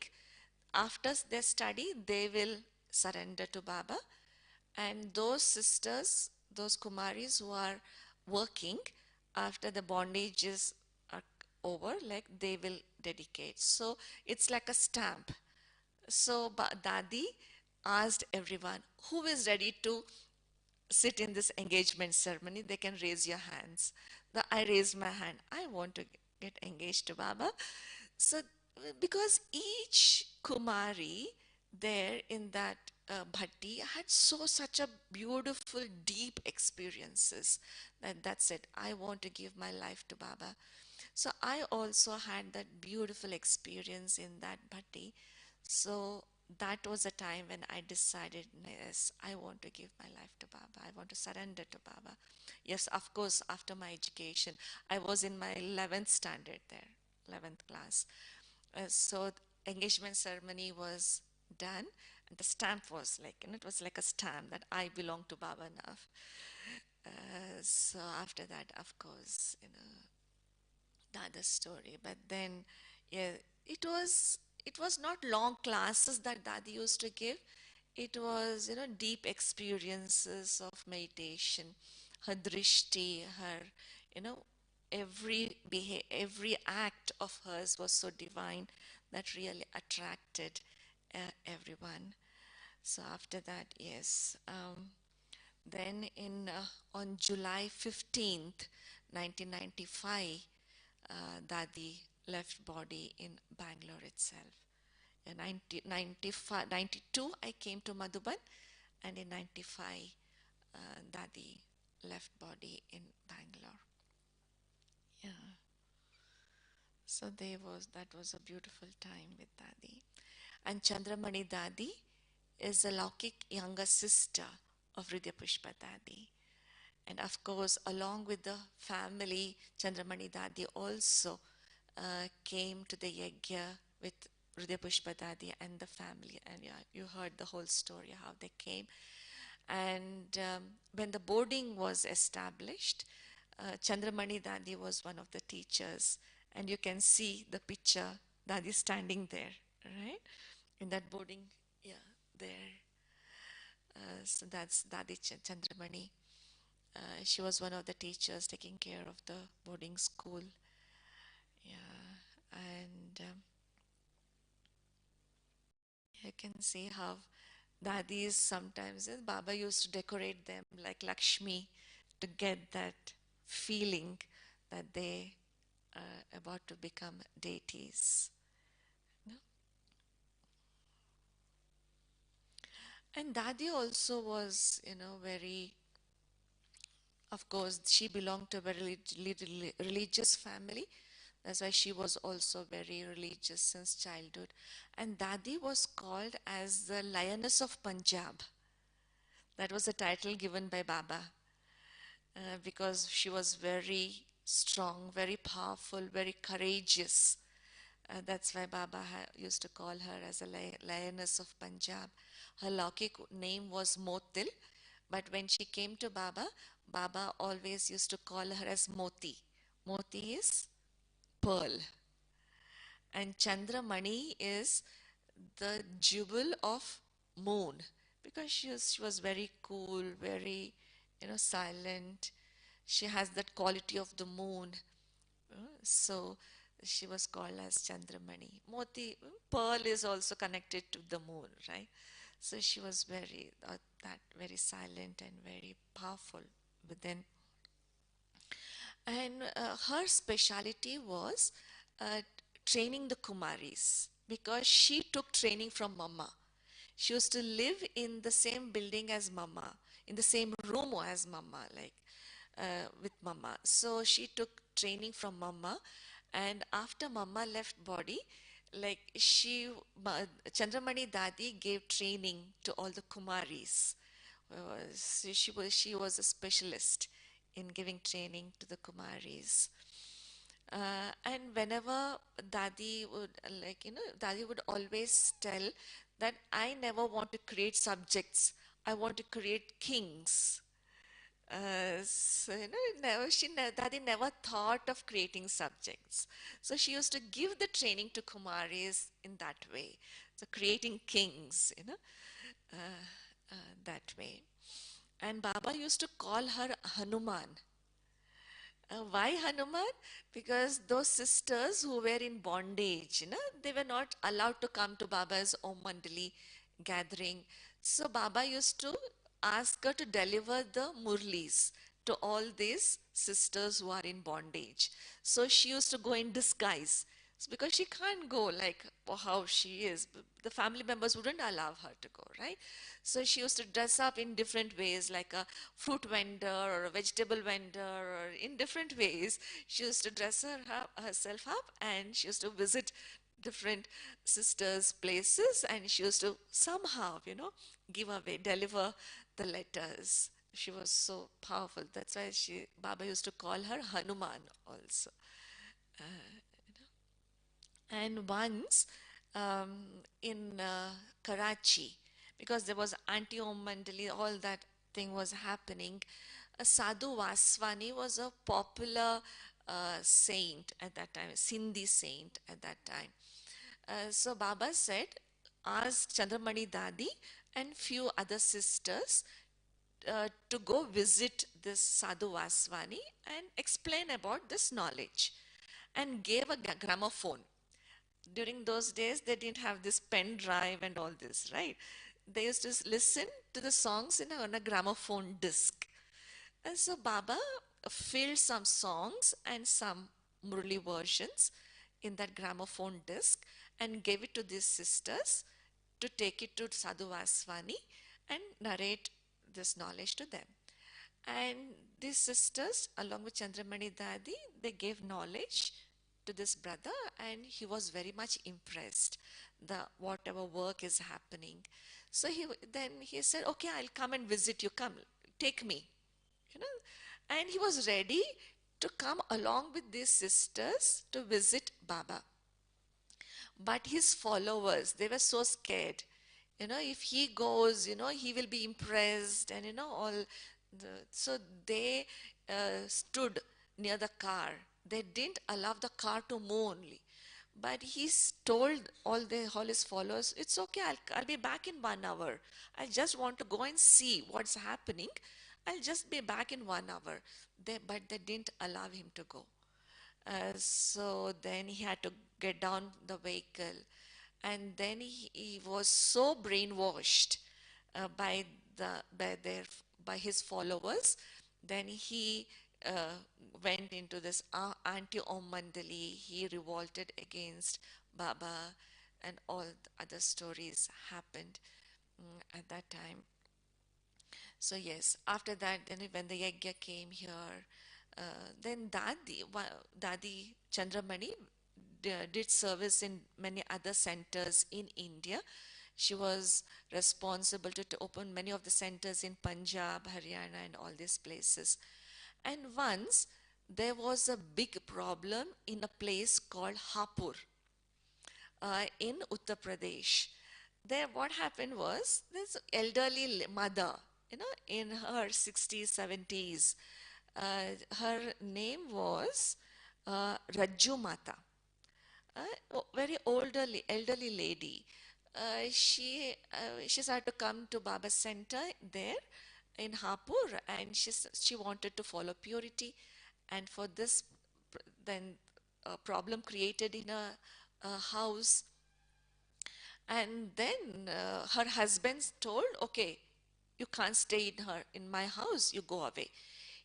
after they study, they will surrender to Baba, and those sisters, those Kumaris who are working after the bondages are over, like they will dedicate. So it's like a stamp. So Dadi asked everyone who is ready to sit in this engagement ceremony. They can raise your hands. I raised my hand. I want to get engaged to Baba. So because each Kumari there in that bhatti had such a beautiful, deep experiences. That's it. I want to give my life to Baba. So I also had that beautiful experience in that bhatti. So that was a time when I decided, yes, I want to give my life to Baba. I want to surrender to Baba. Yes, of course, after my education, I was in my 11th standard there, 11th class. So the engagement ceremony was done, and the stamp was like, and it was like a stamp that I belong to Baba now. So after that, of course, the other story. But then, yeah, it was it was not long classes that Dadi used to give. It was, deep experiences of meditation, her drishti, her, you know, every act of hers was so divine that really attracted everyone. So after that, yes. Then on July 15th, 1995, Dadi left body in Bangalore itself. In 92, I came to Madhuban, and in 95, Dadi left body in Bangalore. Yeah. So that was a beautiful time with Dadi. And Chandramani Dadi is a Laukik younger sister of Hridaya Pushpa Dadi. And of course, along with the family, Chandramani Dadi also came to the yajna with Hridaya Pushpa Dadi and the family. And yeah, you heard the whole story, how they came. And when the boarding was established, Chandramani Dadi was one of the teachers. And you can see the picture, Dadi standing there, right? In that boarding, yeah, there. So that's Dadi Chandramani. She was one of the teachers taking care of the boarding school. Yeah, and you can see how Dadis sometimes, Baba used to decorate them like Lakshmi to get that feeling that they are about to become deities. No? And Dadi also was, very, of course, she belonged to a very religious family. That's why she was also very religious since childhood. And Dadi was called as the Lioness of Punjab. That was the title given by Baba because she was very strong, very powerful, very courageous. That's why Baba used to call her as a Lioness of Punjab. Her Laukik name was Motil, but when she came to Baba, Baba always used to call her as Moti. Moti is pearl. And Chandramani is the jewel of moon because she was very cool, very, silent. She has that quality of the moon. So she was called as Chandramani. Moti, pearl is also connected to the moon, right? So she was that very silent and very powerful within. And her speciality was uh, training the Kumaris because she took training from Mama. She used to live in the same building as Mama, in the same room as Mama, like with Mama. So she took training from Mama, and after Mama left body, like Chandramani Dadi gave training to all the Kumaris. She was a specialist in giving training to the Kumaris. And whenever Dadi would, Dadi would always tell that I never want to create subjects, I want to create kings. So, Dadi never thought of creating subjects. So she used to give the training to Kumaris in that way. So creating kings, that way. And Baba used to call her Hanuman. Why Hanuman? Because those sisters who were in bondage, they were not allowed to come to Baba's Om Mandali gathering. So Baba used to ask her to deliver the murlis to all these sisters who are in bondage. So she used to go in disguise. Because she can't go like how she is. The family members wouldn't allow her to go, right? So she used to dress up in different ways, like a fruit vendor or a vegetable vendor, or in different ways. She used to dress herself up, and she used to visit different sisters' places, and she used to somehow, give away, deliver the letters. She was so powerful. That's why Baba used to call her Hanuman also. And once in Karachi, because there was anti-Om Mandali, all that thing was happening, Sadhu Vaswani was a popular saint at that time, Sindhi saint at that time. So Baba said, ask Chandramani Dadi and few other sisters to go visit this Sadhu Vaswani and explain about this knowledge, and gave a gramophone. During those days, they didn't have this pen drive and all this, right? They used to listen to the songs on a gramophone disc. And so Baba filled some songs and some Murli versions in that gramophone disc and gave it to these sisters to take it to Sadhu Vaswani and narrate this knowledge to them. And these sisters, along with Chandramani Dadi, they gave knowledge to this brother, and he was very much impressed. The whatever work is happening. So then he said, "Okay, I'll come and visit you. Come, take me." You know, and he was ready to come along with these sisters to visit Baba. But his followers, they were so scared. If he goes, he will be impressed, and so they stood near the car. They didn't allow the car to move only. But he told all his followers, it's okay, I'll be back in 1 hour. I just want to go and see what's happening. I'll just be back in 1 hour. But they didn't allow him to go. So then he had to get down the vehicle, and then he was so brainwashed by by his followers. Then he went into this anti-Om Mandali. He revolted against Baba, and all the other stories happened at that time. So yes, after that, then when the yajna came here, then Dadi Chandramani did service in many other centers in India. She was responsible to open many of the centers in Punjab, Haryana, and all these places. And once there was a big problem in a place called Hapur in Uttar Pradesh. There, what happened was this elderly mother, in her 60s, 70s. Her name was Rajju Mata, very elderly lady. She started to come to Baba's center there in Hapur, and she wanted to follow purity, and for this, then a problem created in a house. And then her husband told, okay, you can't stay in my house, you go away.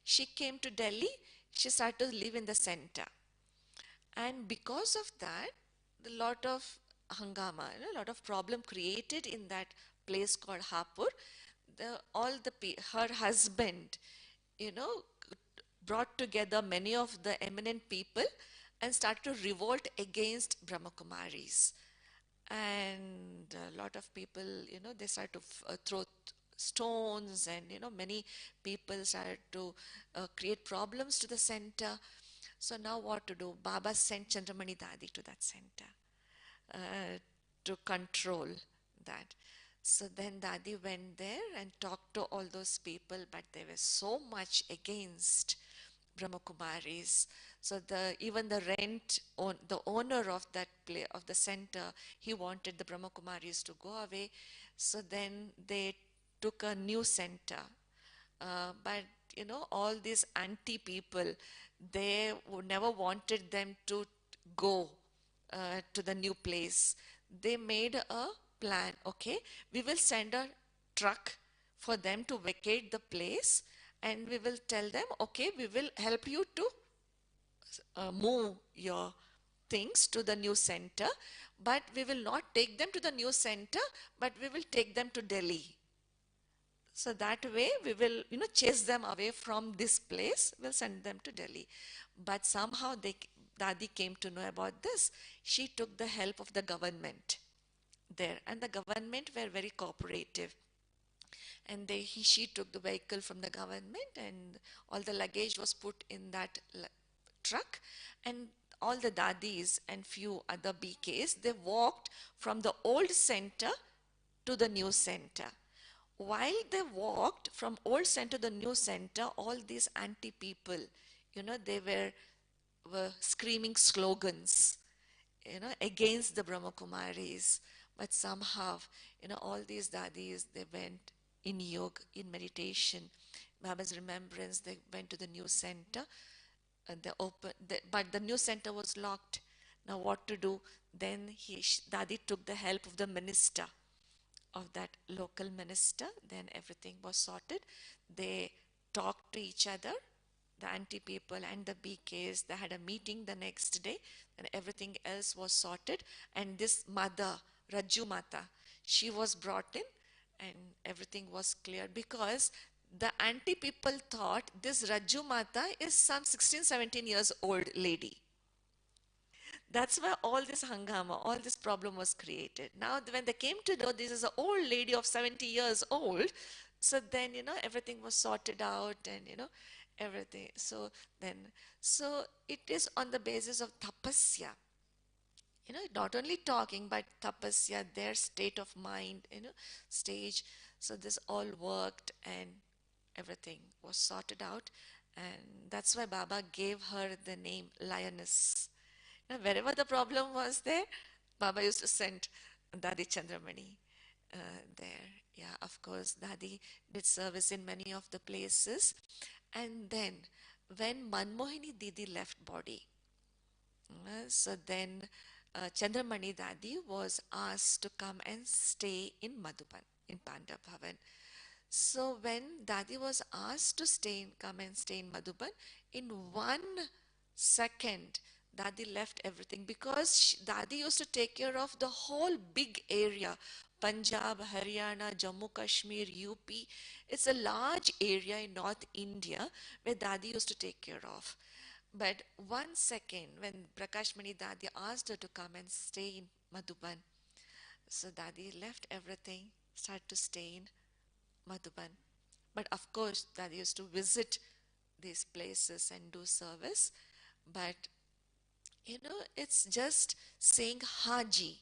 She came to Delhi, she started to live in the center. And because of that, a lot of hangama, a lot of problem created in that place called Hapur. Her husband, you know, brought together many of the eminent people and started to revolt against Brahmakumaris. And a lot of people, they started to throw stones, and many people started to create problems to the center. So now what to do? Baba sent Chandramani Dadi to that center uh, to control that. So then Dadi went there and talked to all those people, but they were so much against Brahmakumaris. So even the owner of that of the center, he wanted the Brahmakumaris to go away. So then they took a new center But all these anti people, they never wanted them to go to the new place. They made a plan. Okay, we will send a truck for them to vacate the place, and we will tell them, okay, we will help you to move your things to the new center, but we will not take them to the new center, but we will take them to Delhi. So that way we will, chase them away from this place. We'll send them to Delhi. But somehow Dadi came to know about this. She took the help of the government there, and the government were very cooperative. And she took the vehicle from the government, and all the luggage was put in that truck, and all the dadis and few other BKs, they walked from the old center to the new center. While they walked from old center to the new center, all these anti people, they were screaming slogans, against the Brahma Kumaris. But somehow, all these dadis, they went in yoga, in meditation, Baba's remembrance, they went to the new center, and but the new center was locked. Now what to do? Then Dadi took the help of the minister, of that local minister. Then everything was sorted. They talked to each other, the anti people and the BKs. They had a meeting the next day, and everything else was sorted. And this mother, Raju Mata, she was brought in, and everything was clear, because the anti people thought this Raju Mata is some 16, 17 years old lady. That's why all this hangama, all this problem was created. Now, when they came to know this is an old lady of 70 years old, so then, everything was sorted out, and, everything. So it is on the basis of tapasya, not only talking, but tapasya, their state of mind, stage. So this all worked, and everything was sorted out. And that's why Baba gave her the name Lioness. Wherever the problem was there, Baba used to send Dadi Chandramani there. Yeah, of course, Dadi did service in many of the places. And then, when Manmohini Didi left body, so then Chandramani Dadi was asked to come and stay in Madhuban, in Panda Bhavan. So when Dadi was asked to come and stay in Madhuban, in 1 second, Dadi left everything, because Dadi used to take care of the whole big area, Punjab, Haryana, Jammu Kashmir, UP. It's a large area in North India where Dadi used to take care of. But 1 second, when Prakash Mani Dadi asked her to come and stay in Madhuban, so Dadi left everything, started to stay in Madhuban. But of course, Dadi used to visit these places and do service. But it's just saying Haji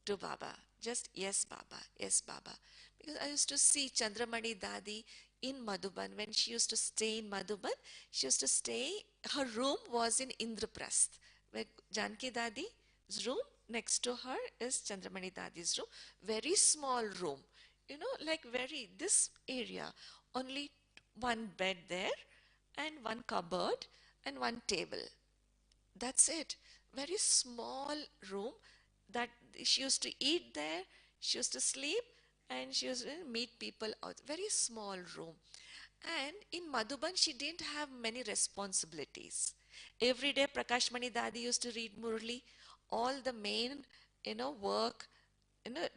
to Baba. Just yes, Baba, yes, Baba. Because I used to see Chandramani Dadi in Madhuban. When she used to stay in Madhuban, she used to stay, her room was in Indraprasth, where Janki Dadi's room, next to her is Chandramani Dadi's room. Very small room, like this area, only one bed there, and one cupboard, and one table. That's it. Very small room that she used to eat there, she used to sleep, and she used to meet people out. Very small room. And in Madhuban, she didn't have many responsibilities. Every day, Prakash Mani Dadi used to read Murli. All the main, work,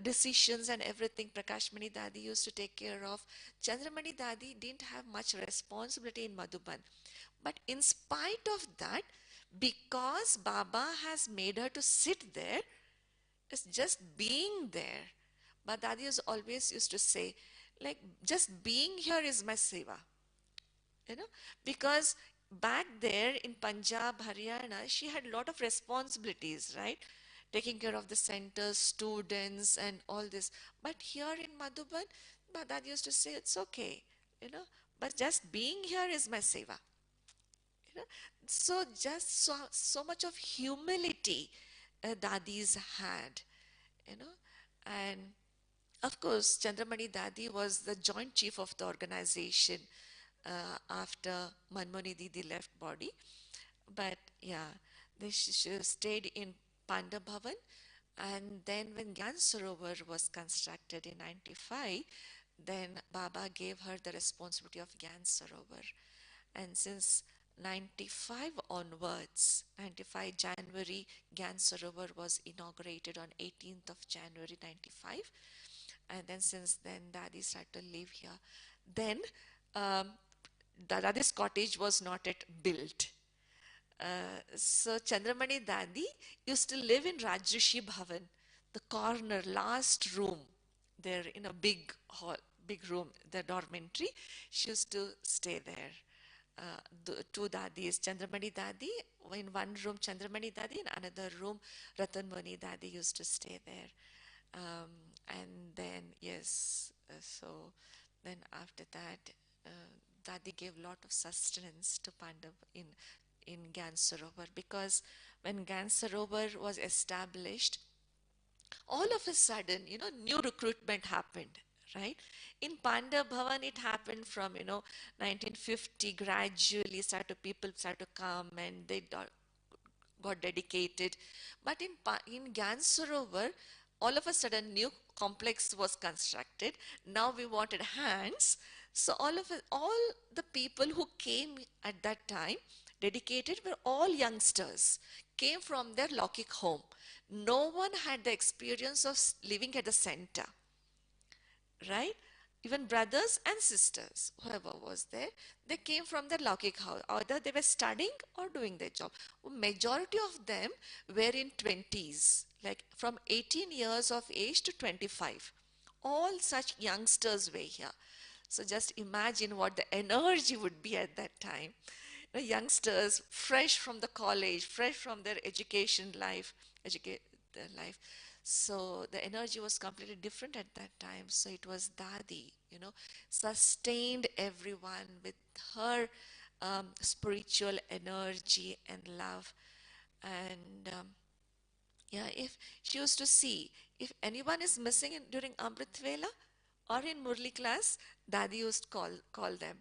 decisions and everything, Prakash Mani Dadi used to take care of. Chandramani Dadi didn't have much responsibility in Madhuban. But in spite of that, because Baba has made her to sit there, it's just being there. But Dadi always used to say, like, just being here is my seva. You know, because back there in Punjab, Haryana, she had a lot of responsibilities, right? Taking care of the centers, students, and all this. But here in Madhuban, Dadi used to say, it's okay, you know, but just being here is my seva. You know, so just so much of humility dadis had, you know, and Of course, Chandramani Dadi was the joint chief of the organization after Manmoni Didi left body. But yeah, she stayed in Panda Bhavan. And then when Gyan Sarovar was constructed in 95, then Baba gave her the responsibility of Gyan Sarovar. And since 95 onwards, 95 January, Gyan Sarovar was inaugurated on 18th of January 95. And then since then, Dadi started to live here. Then um, Dadi's cottage was not yet built. So Chandramani Dadi used to live in Rajrishi Bhavan, the corner, last room there in a big hall, big room, the dormitory. She used to stay there. The two dadis, Chandramani Dadi, in one room Chandramani Dadi, in another room Ratanmani Dadi used to stay there. Um, and then, yes, so then after that, Dadi gave lot of sustenance to Pandav in Gyan Sarovar because when Gyan Sarovar was established, all of a sudden, new recruitment happened, right? In Panda Bhavan, it happened from, 1950, gradually people started to come and they got dedicated. But in Gyan Sarovar, all of a sudden new complex was constructed. Now we wanted hands. So all the people who came at that time dedicated were all youngsters, came from their Lokik home. No one had the experience of living at the center, right? Even brothers and sisters, whoever was there, they came from their Laukik house. Either they were studying or doing their job. Majority of them were in 20s, like from 18 years of age to 25. All such youngsters were here. So just imagine what the energy would be at that time. Youngsters fresh from the college, fresh from their education life, educate their life. So the energy was completely different at that time. So it was Dadi, sustained everyone with her spiritual energy and love. And yeah, if she used to see if anyone is missing during Amrit Vela or in Murli class, Dadi used to call them.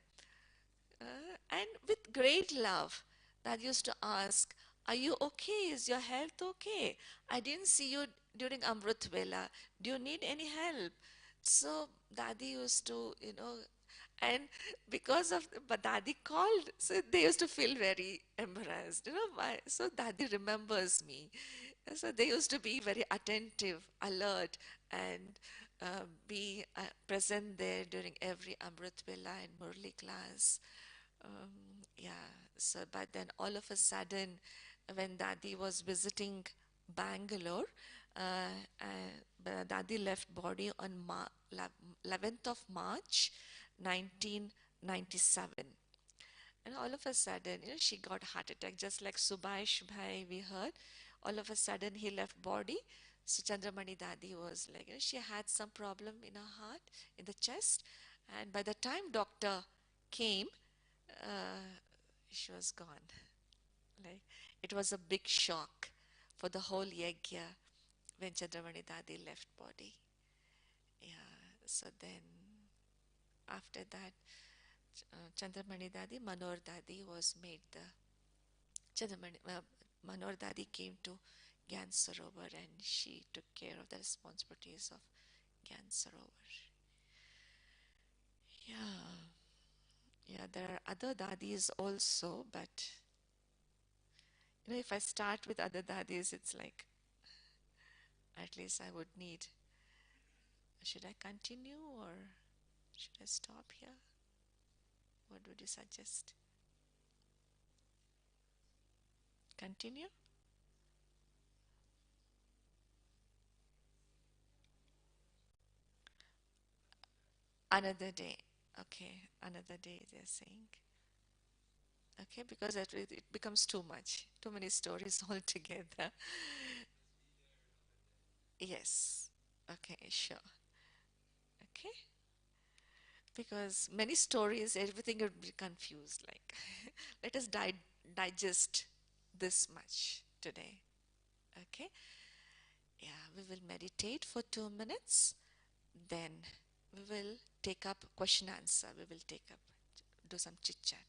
And with great love, Dad used to ask, "Are you okay? Is your health okay? I didn't see you during Amrit Vela. Do you need any help?" So Dadi used to, and because of, but Dadi called, so they used to feel very embarrassed, why? So Dadi remembers me. So they used to be very attentive, alert, and be present there during every Amrit Vela and Murli class. Yeah, so but then all of a sudden, when Dadi was visiting Bangalore, Dadi left body on 11th of March 1997. And all of a sudden, she got heart attack, just like Subhai we heard. All of a sudden, he left body. So Chandramani Dadi was like, she had some problem in her heart, in the chest. And by the time doctor came, uh, she was gone. Like it was a big shock for the whole yagya when Chandramani Dadi left body. Yeah. So then after that, Chandramani Dadi, Manor Dadi was made the Chandramani. Manor Dadi came to Gyan Sarovar and she took care of the responsibilities of Gyan Sarovar. Yeah. Yeah, there are other dadis also, but if I start with other dadis, it's like at least I would need. Should I continue or should I stop here? What would you suggest? Continue? Another day. Okay, another day they're saying. Okay, because it becomes too much. Too many stories altogether. Yes. Okay, sure. Okay. Because many stories, everything would be confused. Like, let us digest this much today. Okay. Yeah, we will meditate for 2 minutes. then we will take up question answer. We will take up, do some chit chat.